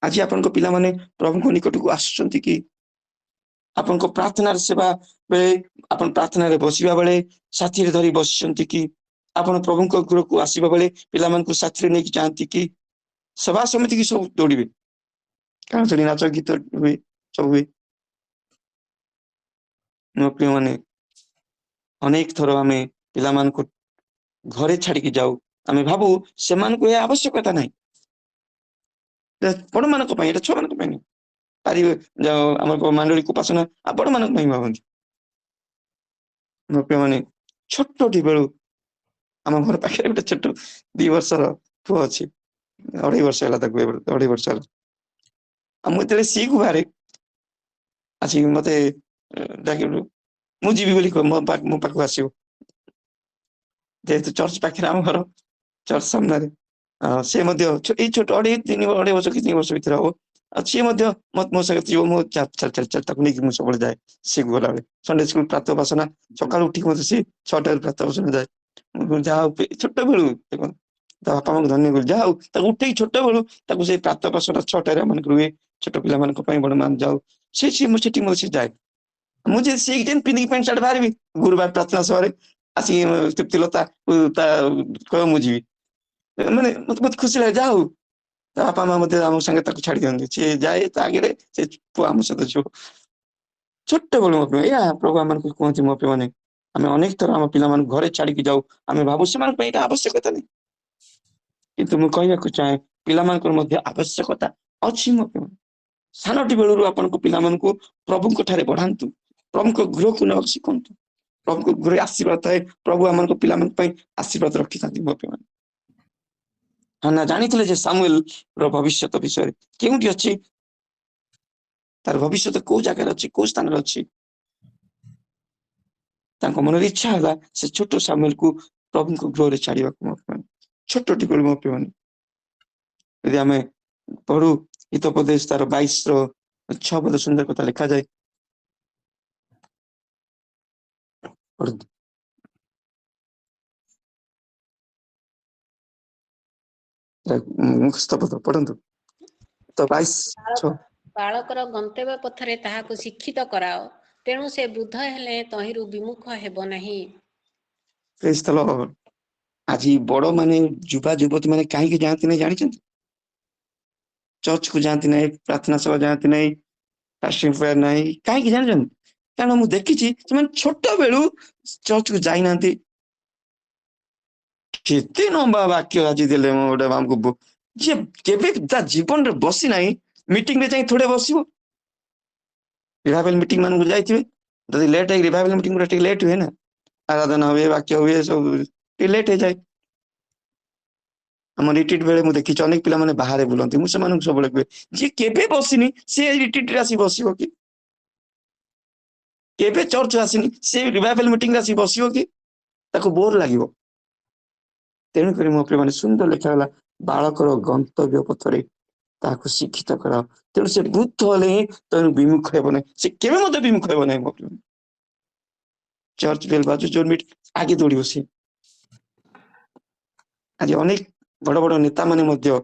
ଆଜି ଆପଣଙ୍କ ପିଲାମାନେ ପ୍ରଭୁଙ୍କ ନିକଟକୁ ଆସୁଛନ୍ତି କି? ଆପଣଙ୍କ ପ୍ରାର୍ଥନାର ସେବା ବେଳେ, ଆପଣ ପ୍ରାର୍ଥନାରେ ବସିବା ବେଳେ ସାଥିରେ ଧରି ବସିଛନ୍ତି କି? ଆପଣ ପ୍ରଭୁଙ୍କ ଗୃହକୁ ଆସିବା ବେଳେ ପିଲାମାନଙ୍କୁ ସାଥିରେ ନେଇକି ଯାଆନ୍ତି କି? ସଭା ସମିତି କି ସବୁ ଦୌଡିବେ, କାରଣ ସେଠି ନାଚ ଗୀତ ହୁଏ, ସବୁ ହୁଏ। ମୋ ପ୍ରିୟ ମାନେ, ଅନେକ ଥର ଆମେ ପିଲାମାନଙ୍କୁ ଘରେ ଛାଡିକି ଯାଉ, ଆମେ ଭାବୁ ସେମାନଙ୍କୁ ଏ ଆବଶ୍ୟକତା ନାହିଁ, ବଡ ମାନଙ୍କ ପାଇଁ, ଏଟା ଛୁଆ ମାନଙ୍କ ପାଇଁ ପାରିବେ, ଆମର ମାଣ୍ଡଳୀକୁ ଉପାସନା ବଡ ମାନଙ୍କ ପାଇଁ ଭାବନ୍ତି। ମୋ ପ୍ରିୟ ମାନେ, ଛୋଟଟି ବେଳୁ ଆମ ଘର ପାଖରେ ଗୋଟେ ଛୋଟ 2 ବର୍ଷର ପୁଅ ଅଛି, 2.5 ବର୍ଷ ହେଲା ତାକୁ, 2.5 ବର୍ଷ ହେଲା। ଆଉ ମୁଁ ଯେତେବେଳେ ସିକୁ ବାହାରେ ଆସିକି ମତେ ଡାକିଲୁ, ମୁଁ ଯିବି ବୋଲି ମୋ ପାଖକୁ ଆସିବ, ଯେହେତୁ ଚର୍ଚ୍ଚ ପାଖରେ ଆମ ଘର, ଚର୍ଚ୍ଚ ସାମ୍ନାରେ। ସେ ମଧ୍ୟ ଏଇ ଛୋଟ 2.5 ବର୍ଷ କି 3 ବର୍ଷ ଭିତରେ ହବ, ଆଉ ସିଏ ମଧ୍ୟ ମୋ ସାଙ୍ଗେ ଯିବ, ମୁଁ ତାକୁ ନେଇକି ମୁଁ ସବୁବେଳେ ଯାଏ। ସିଏ ଗଲାବେଳେ ସଣ୍ଡେ ସ୍କୁଲ ପ୍ରାତଃ ଉପାସନା, ସକାଳୁ ଉଠିକି ମତେ ସେ 6ଟାରୁ ପ୍ରାତଃ ଉପାସନା ଯାଏ। ଯାହା ହଉ ଛୋଟ ବେଳୁ ଦେଖନ୍ତୁ, ତା ବାପା ମାଙ୍କୁ ଧନ୍ୟ କରୁ, ଯାହା ହଉ ତାକୁ ଉଠେଇ ଛୋଟ ବେଳୁ ତାକୁ ସେଇ ପ୍ରାତଃ ଉପାସନା 6ଟାରେ ଆମମାନଙ୍କୁ ରୁହେ, ଛୋଟ ପିଲାମାନଙ୍କ ପାଇଁ, ବଡ ମାନ ଯାଉ, ସେଠି ମଧ୍ୟ ଯାଏ। ମୁଁ ଯଦି ସିଏ ପିନ୍ଧିକି ପ୍ୟାଣ୍ଟ ସାର୍ଟ ବାହାରିବି, ଗୁରୁବାର ପ୍ରାର୍ଥନା ସଭାରେ ଆସିକି ତୃପ୍ତିଲତା ତା କହିବ, ମୁଁ ଯିବି, ମାନେ ମତେ ଖୁସି ଲାଗେ। ଯାହା ହଉ ତା ବାପା ମା ମଧ୍ୟ ଆମ ସାଙ୍ଗେ ତାକୁ ଛାଡି ଦିଅନ୍ତି, ସିଏ ଯାଏ ତା ଆଗରେ, ସେ ପୁଅ ଆମ ସହିତ ଯିବ। ଛୋଟ ବେଳୁ ମୋ ପ୍ରିୟ ଏହା ପ୍ରଭୁ ଆମକୁ କୁହନ୍ତି ମୋ ପ୍ରିୟମାନେ ଆମେ ଅନେକ ଥର ଆମ ପିଲାମାନଙ୍କୁ ଘରେ ଛାଡିକି ଯାଉ ଆମେ ଭାବୁ ସେମାନଙ୍କ ପାଇଁ ଏଇଟା ଆବଶ୍ୟକତା ନାହିଁ କିନ୍ତୁ ମୁଁ କହିବାକୁ ଚାହେଁ ପିଲାମାନଙ୍କର ମଧ୍ୟ ଆବଶ୍ୟକତା ଅଛି ମୋ ପ୍ରିୟମାନେ ସାନଟି ବେଳରୁ ଆପଣଙ୍କ ପିଲାମାନଙ୍କୁ ପ୍ରଭୁଙ୍କ ଠାରେ ବଢାନ୍ତୁ ପ୍ରଭୁଙ୍କ ଗୃହକୁ ନେବାକୁ ଶିଖନ୍ତୁ ପ୍ରଭୁଙ୍କ ଗୃହରେ ଆଶୀର୍ବାଦ ଥାଏ ପ୍ରଭୁ ଆମଙ୍କ ପିଲାମାନଙ୍କ ପାଇଁ ଆଶୀର୍ବାଦ ରଖିଥାନ୍ତି ମୋ ପ୍ରିୟମାନେ ହାନ୍ନା ଜାଣିଥିଲେ ଯେ ସାମୁଏଲ ର ଭବିଷ୍ୟତ ବିଷୟରେ କେଉଁଠି ଅଛି ତାର ଭବିଷ୍ୟତ କୋଉ ଜାଗାରେ ଅଛି କୋଉ ସ୍ଥାନରେ ଅଛି ତାଙ୍କ ମନରେ ଇଚ୍ଛା ହେଲା ସେ ଛୋଟ ସାମୁଏଲକୁ ପ୍ରଭୁଙ୍କ ଗୃହରେ ଛାଡିବାକୁ ମୋ ପ୍ରିୟମାନେ ଛୋଟଟି ବେଳୁ ମୋ ପ୍ରିୟମାନେ ଯଦି ଆମେ ପଢୁ ହିତୋପଦେଶ ତାର 22 ର 6 ସୁନ୍ଦର କଥା ଲେଖାଯାଏ ପଢନ୍ତୁ ମୁଖସ୍ଥ ପଦ ପଢନ୍ତୁ ତ 22 6 ବାଳକର ଗନ୍ତବ୍ୟ ପଥରେ ତାହାକୁ ଶିକ୍ଷିତ କରାଅ ତେଣୁ ସେ ବୃଦ୍ଧ ହେଲେ ତହିଁରୁ ବିମୁଖ ହେବ ନାହିଁ ପ୍ରେଜ୍ ଦ ଲର୍ଡ ଆଜି ବଡ ମାନେ ଯୁବା ଯୁବତୀ ମାନେ କାହିଁକି ଯାଆନ୍ତି ନାହିଁ ଜାଣିଛନ୍ତି ଚର୍ଚ୍ଚକୁ ଯାଆନ୍ତି ନାହିଁ ପ୍ରାର୍ଥନା ସଭା ଯାଆନ୍ତି ନାହିଁ ଫାଷ୍ଟିଂ ପ୍ରେୟାର ନାହିଁ କାହିଁକି ଜାଣିଛନ୍ତି କାରଣ ମୁଁ ଦେଖିଛି ସେମାନେ ଛୋଟ ବେଳୁ ଚର୍ଚ୍ଚକୁ ଯାଇନାହାନ୍ତି କେତେ ଲମ୍ବା ବାକ୍ୟ ଆଜି ଦେଲେ ମୁଁ ଗୋଟେ ଆମକୁ ଯିଏ କେବେ ତା ଜୀବନରେ ବସି ନାହିଁ ମିଟିଂରେ ଯାଇ ଥୋଡେ ବସିବ ରିଭାଇଭାଲ ମିଟିଂ ମାନଙ୍କୁ ଯାଇଥିବେ ଯଦି ଲେଟ୍ ହେଇକି ରିଭାଇଭାଲ ମିଟିଂ ଟିକେ ଲେଟ୍ ହୁଏ ନା ଆରାଧନା ହୁଏ ବାକ୍ୟ ହୁଏ ସବୁ ଟିକେ ଲେଟ୍ ହେଇଯାଏ ଆମ ରିଟ୍ରିଟ୍ ବେଳେ ମୁଁ ଦେଖିଛି ଅନେକ ପିଲାମାନେ ବାହାରେ ବୁଲନ୍ତି ମୁଁ ସେମାନଙ୍କୁ ସବୁବେଳେ କୁହେ ଯିଏ କେବେ ବସିନି ସେ ରିଟ୍ରିଟ୍ରେ ଆସି ବସିବ କି କେବେ ଚର୍ଚ୍ଚ ଆସିନି ସେ ରିଭାଇଭାଲ ମିଟିଂରେ ଆସି ବସିବ କି ତାକୁ ବୋର ଲାଗିବ ତେଣୁକରି ମୋ ପ୍ରିୟମାନେ ସୁନ୍ଦର ଲେଖାଗଲା ବାଳକର ଗନ୍ତବ୍ୟ ପଥରେ ତାହାକୁ ଶିକ୍ଷିତ କରାଅ ତେଣୁ ସେ ବୃଦ୍ଧ ହେଲେ ହିଁ ତେଣୁ ବିମୁଖ ହେବ ନାହିଁ ସେ କେବେ ମଧ୍ୟ ବିମୁଖ ହେବ ନାହିଁ ମୋ ପ୍ରିୟ ଚର୍ଚ୍ଚ ବେଲ୍ ବାଜୁ ଯୋଉ ମିଟ୍ ଆଗେ ଦୌଡ଼ିବ ସେ ଆଜି ଅନେକ ବଡ ବଡ ନେତା ମାନେ ମଧ୍ୟ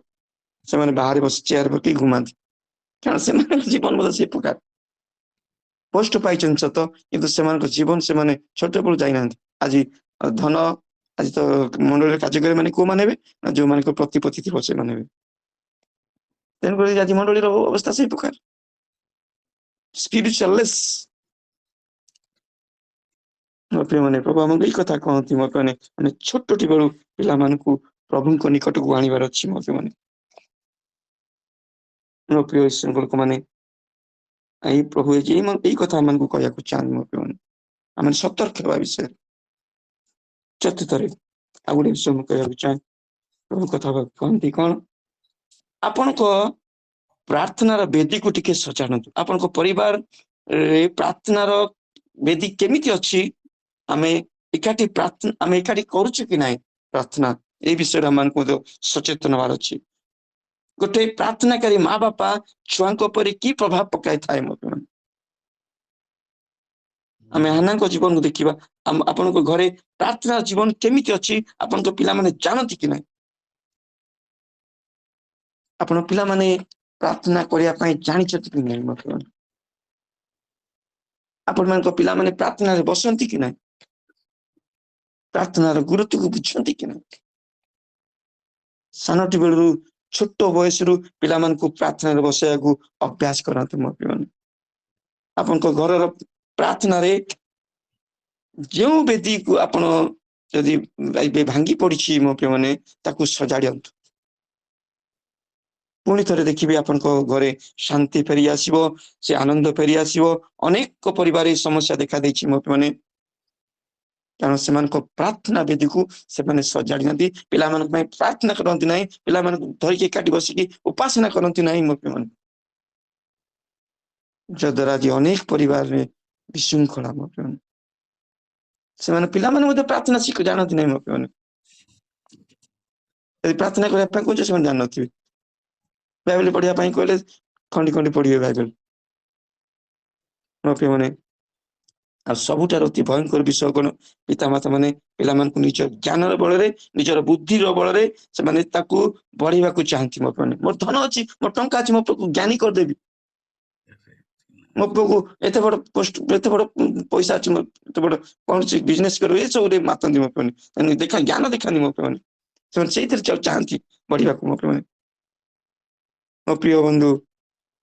ସେମାନେ ବାହାରେ ବସି ଚେୟାର ପକେଇ ଘୁମାନ୍ତି କାରଣ ସେମାନଙ୍କ ଜୀବନ ମଧ୍ୟ ସେ ପ୍ରକାର ପୋଷ୍ଟ ପାଇଛନ୍ତି ସତ କିନ୍ତୁ ସେମାନଙ୍କ ଜୀବନ ସେମାନେ ଛୋଟ ବେଳୁ ଯାଇନାହାନ୍ତି ଆଜି ଧନ ଆଜି ତ ମଣ୍ଡଳୀରେ କାର୍ଯ୍ୟକାରୀ ମାନେ କୋଉମାନେ ହେବେ ନା ଯୋଉମାନଙ୍କ ପ୍ରତିପତ୍ତି ଥିବ ସେମାନେ ହେବେ ତେଣୁକରି ଆଜି ମଣ୍ଡଳୀର ଅବସ୍ଥା ସେଇ ପ୍ରକାର ସ୍ପିରିଚୁଆଲଲେସ୍ ମୋ ପ୍ରିୟମାନେ ପ୍ରଭୁ ଆମକୁ ଏଇ କଥା କହନ୍ତି ମୋ ପ୍ରିୟମାନେ ଆମେ ଛୋଟଟି ବେଳୁ ପିଲାମାନଙ୍କୁ ପ୍ରଭୁଙ୍କ ନିକଟକୁ ଆଣିବାର ଅଛି ମୋ ପ୍ରିୟମାନେ ମୋ ପ୍ରିୟ ଈଶ୍ୱରଙ୍କ ଲୋକମାନେ ଏଇ ପ୍ରଭୁ ଏଇ କଥା ଆମମାନଙ୍କୁ କହିବାକୁ ଚାହାନ୍ତି ମୋ ପ୍ରିୟମାନେ ଆମେ ସତର୍କ ହେବା ବିଷୟରେ ଚତୁର୍ଥରେ ଆଉ ଗୋଟେ ବିଷୟ ମୁଁ କହିବାକୁ ଚାହେଁ ପ୍ରଭୁ କଥା କହନ୍ତି କଣ ଆପଣଙ୍କ ପ୍ରାର୍ଥନାର ବେଦୀକୁ ଟିକେ ସଜାଡ଼ନ୍ତୁ ଆପଣଙ୍କ ପରିବାର ପ୍ରାର୍ଥନାର ବେଦୀ କେମିତି ଅଛି ଆମେ ଏକାଠି କରୁଛୁ କି ନାହିଁ ପ୍ରାର୍ଥନା ଏଇ ବିଷୟରେ ଆମମାନଙ୍କୁ ମଧ୍ୟ ସଚେତନ ହବାର ଅଛି ଗୋଟେ ପ୍ରାର୍ଥନାକାରୀ ମା ବାପା ଛୁଆଙ୍କ ଉପରେ କି ପ୍ରଭାବ ପକାଇଥାଏ ମଧ୍ୟ ଆମେ ହାନାଙ୍କ ଜୀବନକୁ ଦେଖିବା ଆପଣଙ୍କ ଘରେ ପ୍ରାର୍ଥନା ଜୀବନ କେମିତି ଅଛି ଆପଣଙ୍କ ପିଲାମାନେ ଜାଣନ୍ତି କି ନାହିଁ ଆପଣ ପିଲାମାନେ ପ୍ରାର୍ଥନା କରିବା ପାଇଁ ଜାଣିଛନ୍ତି କି ନାହିଁ ମଧ୍ୟ ଆପଣମାନଙ୍କ ପିଲାମାନେ ପ୍ରାର୍ଥନାରେ ବସନ୍ତି କି ନାହିଁ ପ୍ରାର୍ଥନାର ଗୁରୁତ୍ୱକୁ ବୁଝନ୍ତି କି ନାହିଁ ସାନଟି ବେଳରୁ ଛୋଟ ବୟସରୁ ପିଲାମାନଙ୍କୁ ପ୍ରାର୍ଥନାରେ ବସେଇବାକୁ ଅଭ୍ୟାସ କରନ୍ତୁ ମୋ ପିଲାମାନେ ଆପଣଙ୍କ ଘରର ପ୍ରାର୍ଥନାରେ ଯେଉଁ ବେଦୀକୁ ଆପଣ ଯଦି ଭାଙ୍ଗି ପଡିଛି ମୋ ପ୍ରିୟମାନେ ତାକୁ ସଜାଡନ୍ତୁ ପୁଣି ଥରେ ଦେଖିବେ ଆପଣଙ୍କ ଘରେ ଶାନ୍ତି ଫେରି ଆସିବ ସେ ଆନନ୍ଦ ଫେରି ଆସିବ ଅନେକ ପରିବାର ସମସ୍ୟା ଦେଖା ଦେଇଛି ମୋ ମାନେ କାରଣ ସେମାନଙ୍କ ପ୍ରାର୍ଥନା ବେଦୀକୁ ସେମାନେ ସଜାଡି ନାହାନ୍ତି ପିଲାମାନଙ୍କ ପାଇଁ ପ୍ରାର୍ଥନା କରନ୍ତି ନାହିଁ ପିଲାମାନଙ୍କୁ ଧରିକି ଏକାଠି ବସିକି ଉପାସନା କରନ୍ତି ନାହିଁ ମୋ ମାନେ ଯଦ୍ୱାରା ଆଜି ଅନେକ ପରିବାରରେ ବିଶୃଙ୍ଖଳା ମଧ୍ୟ ସେମାନେ ପିଲାମାନେ ମଧ୍ୟ ପ୍ରାର୍ଥନା ଜାଣନ୍ତି ନାହିଁ ମୋ ପିଲାମାନେ ଯଦି ପ୍ରାର୍ଥନା କରିବା ପାଇଁ କହୁଛ ସେମାନେ ଜାଣିନଥିବେ ବାଇବେଲ ପଢିବା ପାଇଁ କହିଲେ ଖଣ୍ଡି ଖଣ୍ଡି ପଢିବେ ବାଇବେଲ ମୋ ପ୍ରିୟମାନେ ଆଉ ସବୁଠାରୁ ଅତି ଭୟଙ୍କର ବିଷୟ କଣ ପିତାମାତା ମାନେ ପିଲାମାନଙ୍କୁ ନିଜ ଜ୍ଞାନର ବଳରେ ନିଜର ବୁଦ୍ଧିର ବଳରେ ସେମାନେ ତାକୁ ବଢେଇବାକୁ ଚାହାନ୍ତି ମୋ ମାନେ ମୋର ଧନ ଅଛି ମୋର ଟଙ୍କା ଅଛି ମୋ ପୁଅକୁ ଜ୍ଞାନୀ କରିଦେବି ମୋ ପୁଅକୁ ଏତେ ବଡ ପଇସା ଅଛି ଏତେ ବଡ କୌଣସି ବିଜନେସ କରିବ ଏସବୁରେ ମାତନ୍ତି ମୋ ମାନେ ଜ୍ଞାନ ଦେଖାନ୍ତି ମୋ ମାନେ ସେମାନେ ସେଇଥିରେ ଚାହାନ୍ତି ବଢିବାକୁ ମୋ ମାନେ ମୋ ପ୍ରିୟ ବନ୍ଧୁ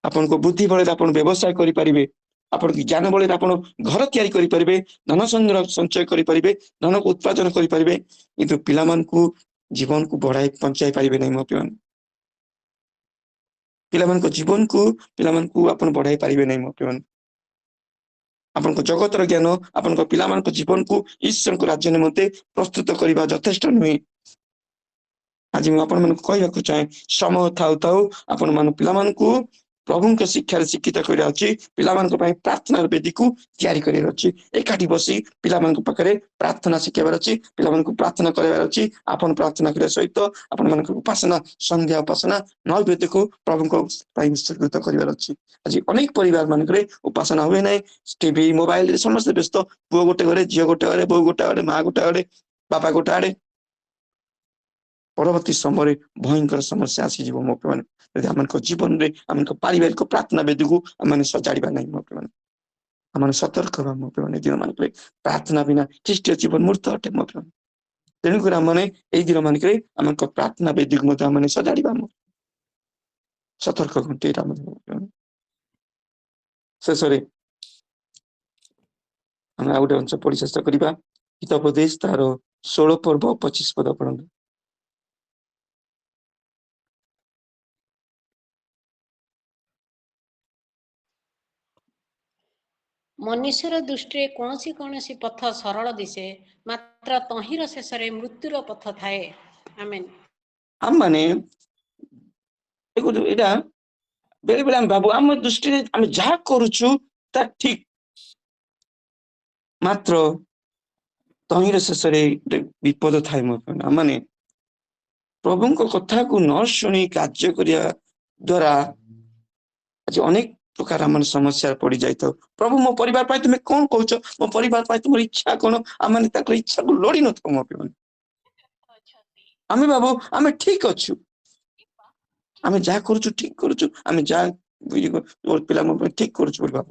ଆପଣଙ୍କ ବୁଦ୍ଧି ବଳରେ ଆପଣ ବ୍ୟବସାୟ କରିପାରିବେ ଆପଣ ଜ୍ଞାନ ବଳରେ ଆପଣ ଘର ତିଆରି କରିପାରିବେ, ଧନ ସଂଗ୍ରହ ସଞ୍ଚୟ କରିପାରିବେ, ଧନକୁ ଉତ୍ପାଦନ କରିପାରିବେ, କିନ୍ତୁ ପିଲାମାନଙ୍କୁ ଜୀବନକୁ ବଞ୍ଚାଇ ପାରିବେ ନାହିଁ ମୋ ପିଲାମାନେ। ପିଲାମାନଙ୍କ ଜୀବନକୁ ପିଲାମାନଙ୍କୁ ଆପଣ ବଢାଇ ପାରିବେ ନାହିଁ ମୋ ପିଲାମାନେ। ଆପଣଙ୍କ ଜଗତର ଜ୍ଞାନ ଆପଣଙ୍କ ପିଲାମାନଙ୍କ ଜୀବନକୁ ଈଶ୍ୱରଙ୍କ ରାଜ୍ୟ ନିମନ୍ତେ ପ୍ରସ୍ତୁତ କରିବା ଯଥେଷ୍ଟ ନୁହେଁ। ଆଜି ମୁଁ ଆପଣମାନଙ୍କୁ କହିବାକୁ ଚାହେଁ, ସମୟ ଥାଉ ଥାଉ ଆପଣ ପିଲାମାନଙ୍କୁ ପ୍ରଭୁଙ୍କ ଶିକ୍ଷାରେ ଶିକ୍ଷିତ କରିବାର ଅଛି। ପିଲାମାନଙ୍କ ପାଇଁ ପ୍ରାର୍ଥନାର ବେଦୀକୁ ତିଆରି କରିବାର ଅଛି। ଏକାଠି ବସି ପିଲାମାନଙ୍କ ପାଖରେ ପ୍ରାର୍ଥନା ଶିଖେଇବାର ଅଛି, ପିଲାମାନଙ୍କୁ ପ୍ରାର୍ଥନା କରିବାର ଅଛି। ଆପଣ ପ୍ରାର୍ଥନା କରିବା ସହିତ ଆପଣମାନଙ୍କର ଉପାସନା, ସନ୍ଧ୍ୟା ଉପାସନା ନୈବେଦ୍ୟକୁ ପ୍ରଭୁଙ୍କ ପାଇଁ ଉତ୍ସର୍ଗିତ କରିବାର ଅଛି। ଆଜି ଅନେକ ପରିବାର ମାନଙ୍କରେ ଉପାସନା ହୁଏ ନାହିଁ, ଟିଭି ମୋବାଇଲରେ ସମସ୍ତେ ବ୍ୟସ୍ତ। ପୁଅ ଗୋଟେ ଘରେ, ଝିଅ ଗୋଟେ ଘରେ, ବୋଉ ଗୋଟେ ଆଡେ, ମା ଗୋଟେ ଆଡେ, ବାପା ଗୋଟେ ଆଡେ। ପରବର୍ତ୍ତୀ ସମୟରେ ଭୟଙ୍କର ସମସ୍ୟା ଆସିଯିବ ମୋ ପିଲାମାନେ, ଯଦି ଆମମାନଙ୍କ ଜୀବନରେ ଆମମାନଙ୍କ ପାରିବାରିକ ପ୍ରାର୍ଥନା ବେଦୀକୁ ଆମେ ସଜାଡିବା ନାହିଁ ମୋ ପିଲାମାନେ। ଆମେ ସତର୍କ ହେବା ମୋ ପିଲାମାନେ। ଦିନ ମାନଙ୍କରେ ପ୍ରାର୍ଥନା ବିନା ଖ୍ରୀଷ୍ଟୀୟ ଜୀବନ ମୂର୍ତ୍ତ ଅଟେ ମୋ ପିଲାମାନେ। ତେଣୁକରି ଆମେ ଏଇ ଦିନ ମାନଙ୍କରେ ଆମଙ୍କ ପ୍ରାର୍ଥନା ବେଦୀକୁ ମଧ୍ୟ ଆମେ ସଜାଡିବା। ସତର୍କ ଘଣ୍ଟି ଶେଷରେ ଆମେ ଆଉ ଗୋଟେ ଅଂଶ ପଢି ଶେଷ କରିବା। ହିତୋପଦେଶ ତାର 16 ପର୍ବ 25 ପଦ ପଢନ୍ତୁ। ମନୁଷ୍ୟର ଦୃଷ୍ଟିରେ କୌଣସି କୌଣସି ପଥ ସରଳ ଦିଶେ, ମାତ୍ର ତହିଁର ଶେଷରେ ମୃତ୍ୟୁର ପଥ ଥାଏ। ଆମେନ୍। ଆମମାନେ ଦେଖନ୍ତୁ, ଏଇଟା ବେଳେ ବେଳେ ଆମେ ଭାବୁ ଆମ ଦୃଷ୍ଟିରେ ଆମେ ଯାହା କରୁଛୁ ତା ଠିକ, ମାତ୍ର ତହିଁର ଶେଷରେ ଗୋଟେ ବିପଦ ଥାଏ ମୋ ପାଇଁ। ମାନେ ପ୍ରଭୁଙ୍କ କଥାକୁ ନ ଶୁଣି କାର୍ଯ୍ୟ କରିବା ଦ୍ଵାରା ଆଜି ଅନେକ ପ୍ରକାର ଆମର ସମସ୍ୟାରେ ପଡି ଯାଇଥାଉ। ପ୍ରଭୁ ମୋ ପରିବାର ପାଇଁ ତୁମେ କଣ କହୁଛ? ମୋ ପରିବାର ପାଇଁ ତୁମର ଇଚ୍ଛା କଣ? ଆମେ ତାଙ୍କର ଇଚ୍ଛାକୁ ଲୋଡି ନଥାଉ ମୋ ପିଲାମାନେ। ଆମେ ଭାବୁ ଆମେ ଠିକ ଅଛୁ, ଆମେ ଯାହା କରୁଛୁ ଠିକ କରୁଛୁ, ଆମେ ଯାହା ପିଲା ମୋ ପାଇଁ ଠିକ କରୁଛୁ ବୋଲି ଭାବୁ।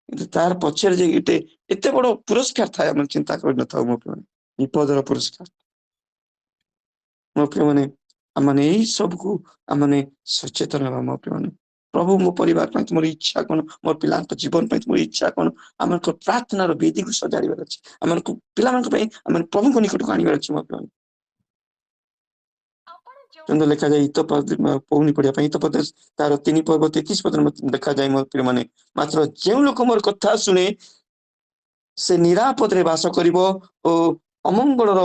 କିନ୍ତୁ ତାର ପଛରେ ଯେ ଏତେ ବଡ ପୁରସ୍କାର ଥାଏ ଆମେ ଚିନ୍ତା କରିନଥାଉ ମୋ ପିଲାମାନେ। ବିପଦର ପୁରସ୍କାର ମୋ ପିଲାମାନେ। ଆମେ ଏଇ ସବୁକୁ ଆମେ ସଚେତନ ହେବା ମୋ ପିଲାମାନେ। ପ୍ରଭୁ ମୋ ପରିବାର ପାଇଁ ତୁମର ଇଚ୍ଛା କଣ? ମୋ ପିଲାଙ୍କ ଜୀବନ ପାଇଁ ତୁମର ଇଚ୍ଛା କଣ? ଆମଙ୍କ ପ୍ରାର୍ଥନାର ବେଦୀକୁ ସଜାଡ଼ିବାର ଅଛି। ଆମକୁ ପିଲାମାନଙ୍କ ପାଇଁ ଆମେ ପ୍ରଭୁଙ୍କ ନିକଟକୁ ଆଣିବାର ଅଛି ମୋ ପିଲାମାନେ। ଲେଖାଯାଏ ପୌନି ପଢିବା ପାଇଁ ହିତୋପଦେଶ ତାର 3 ପର୍ବ 33 ପଦରେ ଦେଖାଯାଏ ମୋ ପିଲାମାନେ। ମାତ୍ର ଯେଉଁ ଲୋକ ମୋର କଥା ଶୁଣେ ସେ ନିରାପଦରେ ବାସ କରିବ ଓ ଅମଙ୍ଗଳର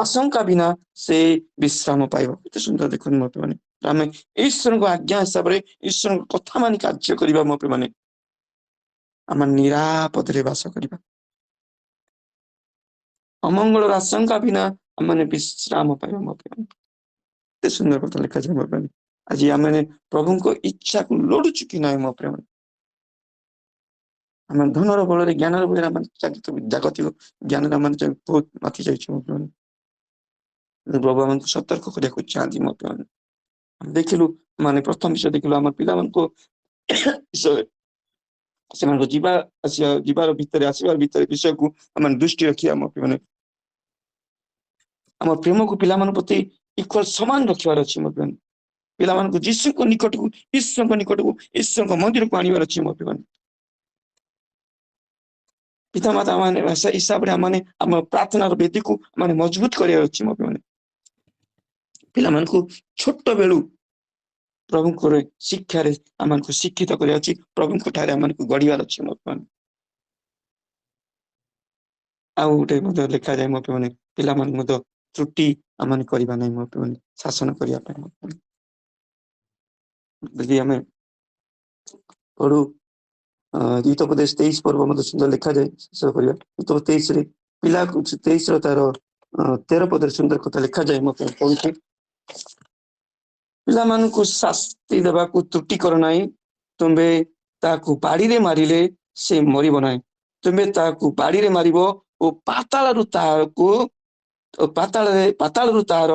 ଆଶଙ୍କା ବିନା ସେ ବିଶ୍ରାମ ପାଇବ। କେତେ ସୁନ୍ଦର ଦେଖନ୍ତୁ ମୋ ପିଲାମାନେ। ଆମେ ଈଶ୍ୱରଙ୍କ ଆଜ୍ଞା ହିସାବରେ ଈଶ୍ୱରଙ୍କ କଥା ମାନି କାର୍ଯ୍ୟ କରିବା ମୋ ପିଲାମାନେ, ଆମେ ନିରାପଦରେ ବାସ କରିବା। ଅମଙ୍ଗଳର ଆଶଙ୍କା ବିନା ଆମେ ବିଶ୍ରାମ ପାଇବା ମୋ ପିଲାମାନେ। କେତେ ସୁନ୍ଦର କଥା ଲେଖାଯାଏ ମୋ ପିଲାମାନେ। ଆଜି ଆମେ ପ୍ରଭୁଙ୍କ ଇଚ୍ଛାକୁ ଲୋଡୁଛୁ କି ନାହିଁ ମୋ ପିଲାମାନେ? ଆମେ ଧନର ବଳରେ, ଜ୍ଞାନର ବଳରେ ଜାଗତିକ ଜ୍ଞାନରେ ଆମେ ବହୁତ ମାତି ଯାଇଛୁ ମୋ ପିଲାମାନେ। ପ୍ରଭୁ ଆମକୁ ସତର୍କ କରିବାକୁ ଚାହାନ୍ତି ମୋ ପିଲାମାନେ। ଆମେ ଦେଖିଲୁ ପ୍ରଥମ ବିଷୟ ଦେଖିଲୁ ଆମ ପିଲାମାନଙ୍କୁ ସେମାନଙ୍କ ଯିବାର ଭିତରେ ଆସିବାର ଭିତରେ ବିଷୟକୁ ଆମେ ଦୃଷ୍ଟି ରଖିବା ମୋ ପିଲାମାନେ। ଆମ ପ୍ରେମକୁ ପିଲାମାନଙ୍କ ପ୍ରତି ଇକ୍ୱାଲ ସମାନ ରଖିବାର ଅଛି ମୋ ପିଲାମାନେ। ପିଲାମାନଙ୍କୁ ଯୀଶୁଙ୍କ ନିକଟକୁ, ଈଶ୍ୱରଙ୍କ ନିକଟକୁ, ଈଶ୍ୱରଙ୍କ ମନ୍ଦିରକୁ ଆଣିବାର ଅଛି ମୋ ପିଲାମାନେ। ପିତାମାତା ମାନେ ସେ ହିସାବରେ ଆମ ପ୍ରାର୍ଥନାର ବେଦୀକୁ ମଜବୁତ କରିବାର ଅଛି ମୋ ପିଲାମାନେ। ପିଲାମାନଙ୍କୁ ଛୋଟ ବେଳୁ ପ୍ରଭୁଙ୍କର ଶିକ୍ଷାରେ ଆମକୁ ଶିକ୍ଷିତ କରିବା ଅଛି, ପ୍ରଭୁଙ୍କ ଠାରେ ଆମକୁ ଗଢିବାର ଅଛି ମୋ ପିଲାମାନେ। ଆଉ ଗୋଟେ ମଧ୍ୟ ଲେଖାଯାଏ ମୋ ପିଲାମାନେ, ପିଲାମାନଙ୍କୁ ମଧ୍ୟ ତ୍ରୁଟି ଆମେ କରିବା ନାହିଁ ମୋ ପିଲାମାନେ, ଶାସନ କରିବା ପାଇଁ। ଯଦି ଆମେ ପଢୁ ହିତୋପଦେଶ 23 ପର୍ବ ମଧ୍ୟ ସୁନ୍ଦର ଲେଖାଯାଏ। ଶେଷ କରିବା ହିତୋପଦେଶ 23ରେ ପିଲାକୁ 23ର ତାର 13 ପଦରେ ସୁନ୍ଦର କଥା ଲେଖାଯାଏ ମୋ ପାଇଁ କହୁଛି। ପିଲାମାନଙ୍କୁ ଶାସ୍ତି ଦେବାକୁ ତ୍ରୁଟି କର ନାହିଁ। ତୁମେ ତାକୁ ବାଡିରେ ମାରିଲେ ସେ ମରିବ ନାହିଁ। ତୁମେ ତାକୁ ବାଡିରେ ମାରିବ ଓ ପାତାଳରୁ ତାହାର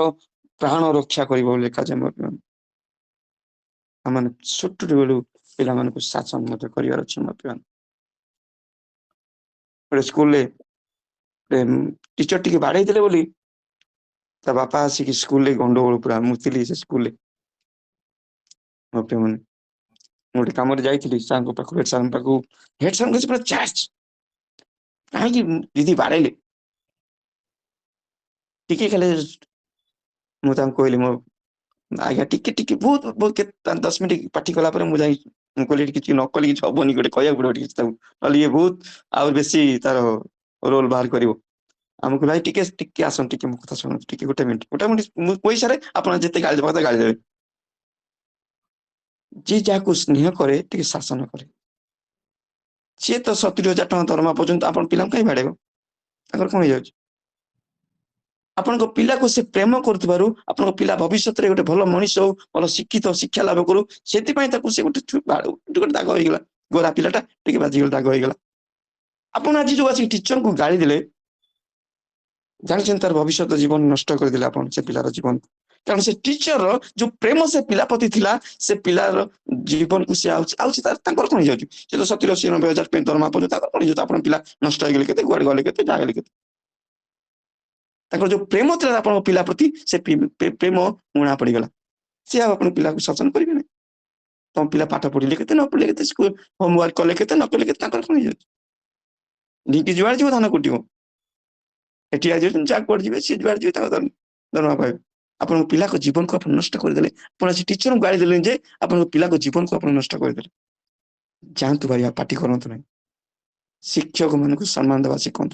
ପ୍ରାଣ ରକ୍ଷା କରିବ ବୋଲି ଲେଖାଯାଏ ମୋ ପିଲାମାନେ। ଆମେ ଛୋଟ ବେଳୁ ପିଲାମାନଙ୍କୁ ଶାସନ ମଧ୍ୟ କରିବାର ଅଛି ମୋ ପିଲାମାନେ। ଗୋଟେ ସ୍କୁଲରେ ଟିଚର ଟିକେ ବାଡେଇ ଦେଲେ ବୋଲି ତା ବାପା ଆସିକି ସ୍କୁଲରେ ଗଣ୍ଡଗୋଳ ପୁରା। ମୁଁ ଥିଲି ସେ ସ୍କୁଲରେ ମୋ ପିଲାମାନେ। गोटे कम जाइली सार पाख हेड सार पाख हेड सार पूरा चार्ज कहीं दीदी बाड़े टिके खाली मुझे कहली मो आज्ञा टिके टिके बहुत बहुत 10 मिनट पाठी कला मुझे कहली कि न कली कि हबनी गोटे कह पड़ो ये बहुत आउ बेसी तार रोल बाहर कर आमको भाई टिके टिके आसन टिके मो कथा शुणु टिके गोटे मिनट पैसा आप जिते गाड़ी देवा गाड़ी देवे जी जहाँ स्नेह करे टिके शासन करे सी तो 70,000 टଙ୍କା दरमा पर्यंत आप पिला कहीं बाड़े कौन हो जाए आपण पिला को से प्रेम कर पिला भविष्य में गोटे भल मनीष हो भल शिक्षित शिक्षा लाभ करू से गोटे गोटे दाग होगा गोरा पिलाटा टे बाजिगला दाग होगा आपड़ आज जो आसिक टीचर को गाड़ी देले जानते तार भविष्य जीवन नष्ट करदे आप से पिलार जीवन कारण से टीचर जो प्रेम से पिला प्रति थिला से पिलार जीवन को सी कौन हो जाए तो 70,000-80,000 दरमा पर्यटन कौन हो पिला नष्ट हो गले गुआड़े गले के जागले के जो प्रेम था आप पिला प्रति से प्रेम उणा पड़गला सी आप पिला को शासन करेंगे ना तुम पिला पाठ पढ़ले के न पढ़ले के होमवर्क कले के न कले के कौन हो ढीकी जुआड़ जीव धान कुट एटी आज जहाँ कुआड़ जी सी जुआड़ जी दरमा पाए आप पिला को जीवन को आप नष्ट करदे आज टीचर को गाड़ी देले आप पिला को जीवन को आप नष्ट करदे जातु भाई पार्टी करतु ना शिक्षक मान सम्मान देवा शिखु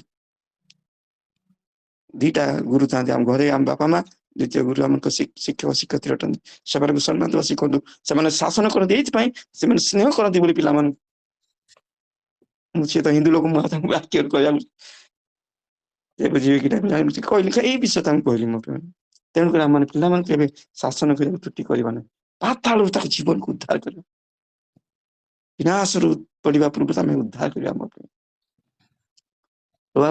दीटा गुरु था आम घरे आम बापा माँ द्वितीय गुरु आम शिक्षक शिक्षयित्री अटंती से सम्मान देवा शिखु से शासन करते स्नेह करती बोली पिला सी तो हिंदू लोक वाक्य कह बुझे कि कहली यही विषय कहली मो तेणुक आम पे शासन कर त्रुटि करवा पाताल जीवन को उद्धार कर विनाश पड़ा पूर्व आम उद्धार कर आम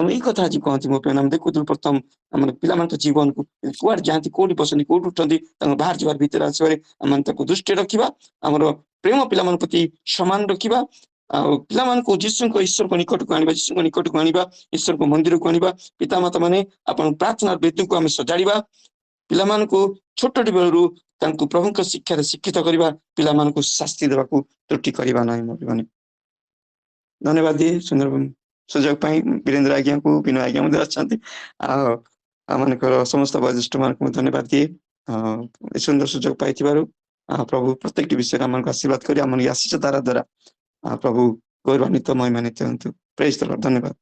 यही कथा आज कहती मो पे देखु प्रथम आम पिला जीवन को कुआड़ जाती कौटी बसती कौट उठती बाहर जबार भीतर आसवे आम दृष्टि रखा आम प्रेम पिला प्रति समान रखा पिला जीशु को ईश्वर को निकट को आने जीशु को निकट को आने ईश्वर को मंदिर को आने पिता माता मैंने प्रार्थना वेदी को आम सजाड़ा पिला छोट बेलू प्रभु शिक्षा शिक्षित करवा पिला शास्ति देवा त्रुटि करवा ना धन्यवाद दिए सुंदर सुजोग पाई वीरेंद्र आज्ञा को विनय आज्ञा अच्छा मान समस्त वरिष्ठ मान को धन्यवाद दिए सुंदर सुजोग पाई प्रभु प्रत्येक विषय आम आशीर्वाद कर आसी तारा द्वारा प्रभु गौरवान्वित महिमान्वित हूँ प्रेज द लॉर्ड धन्यवाद।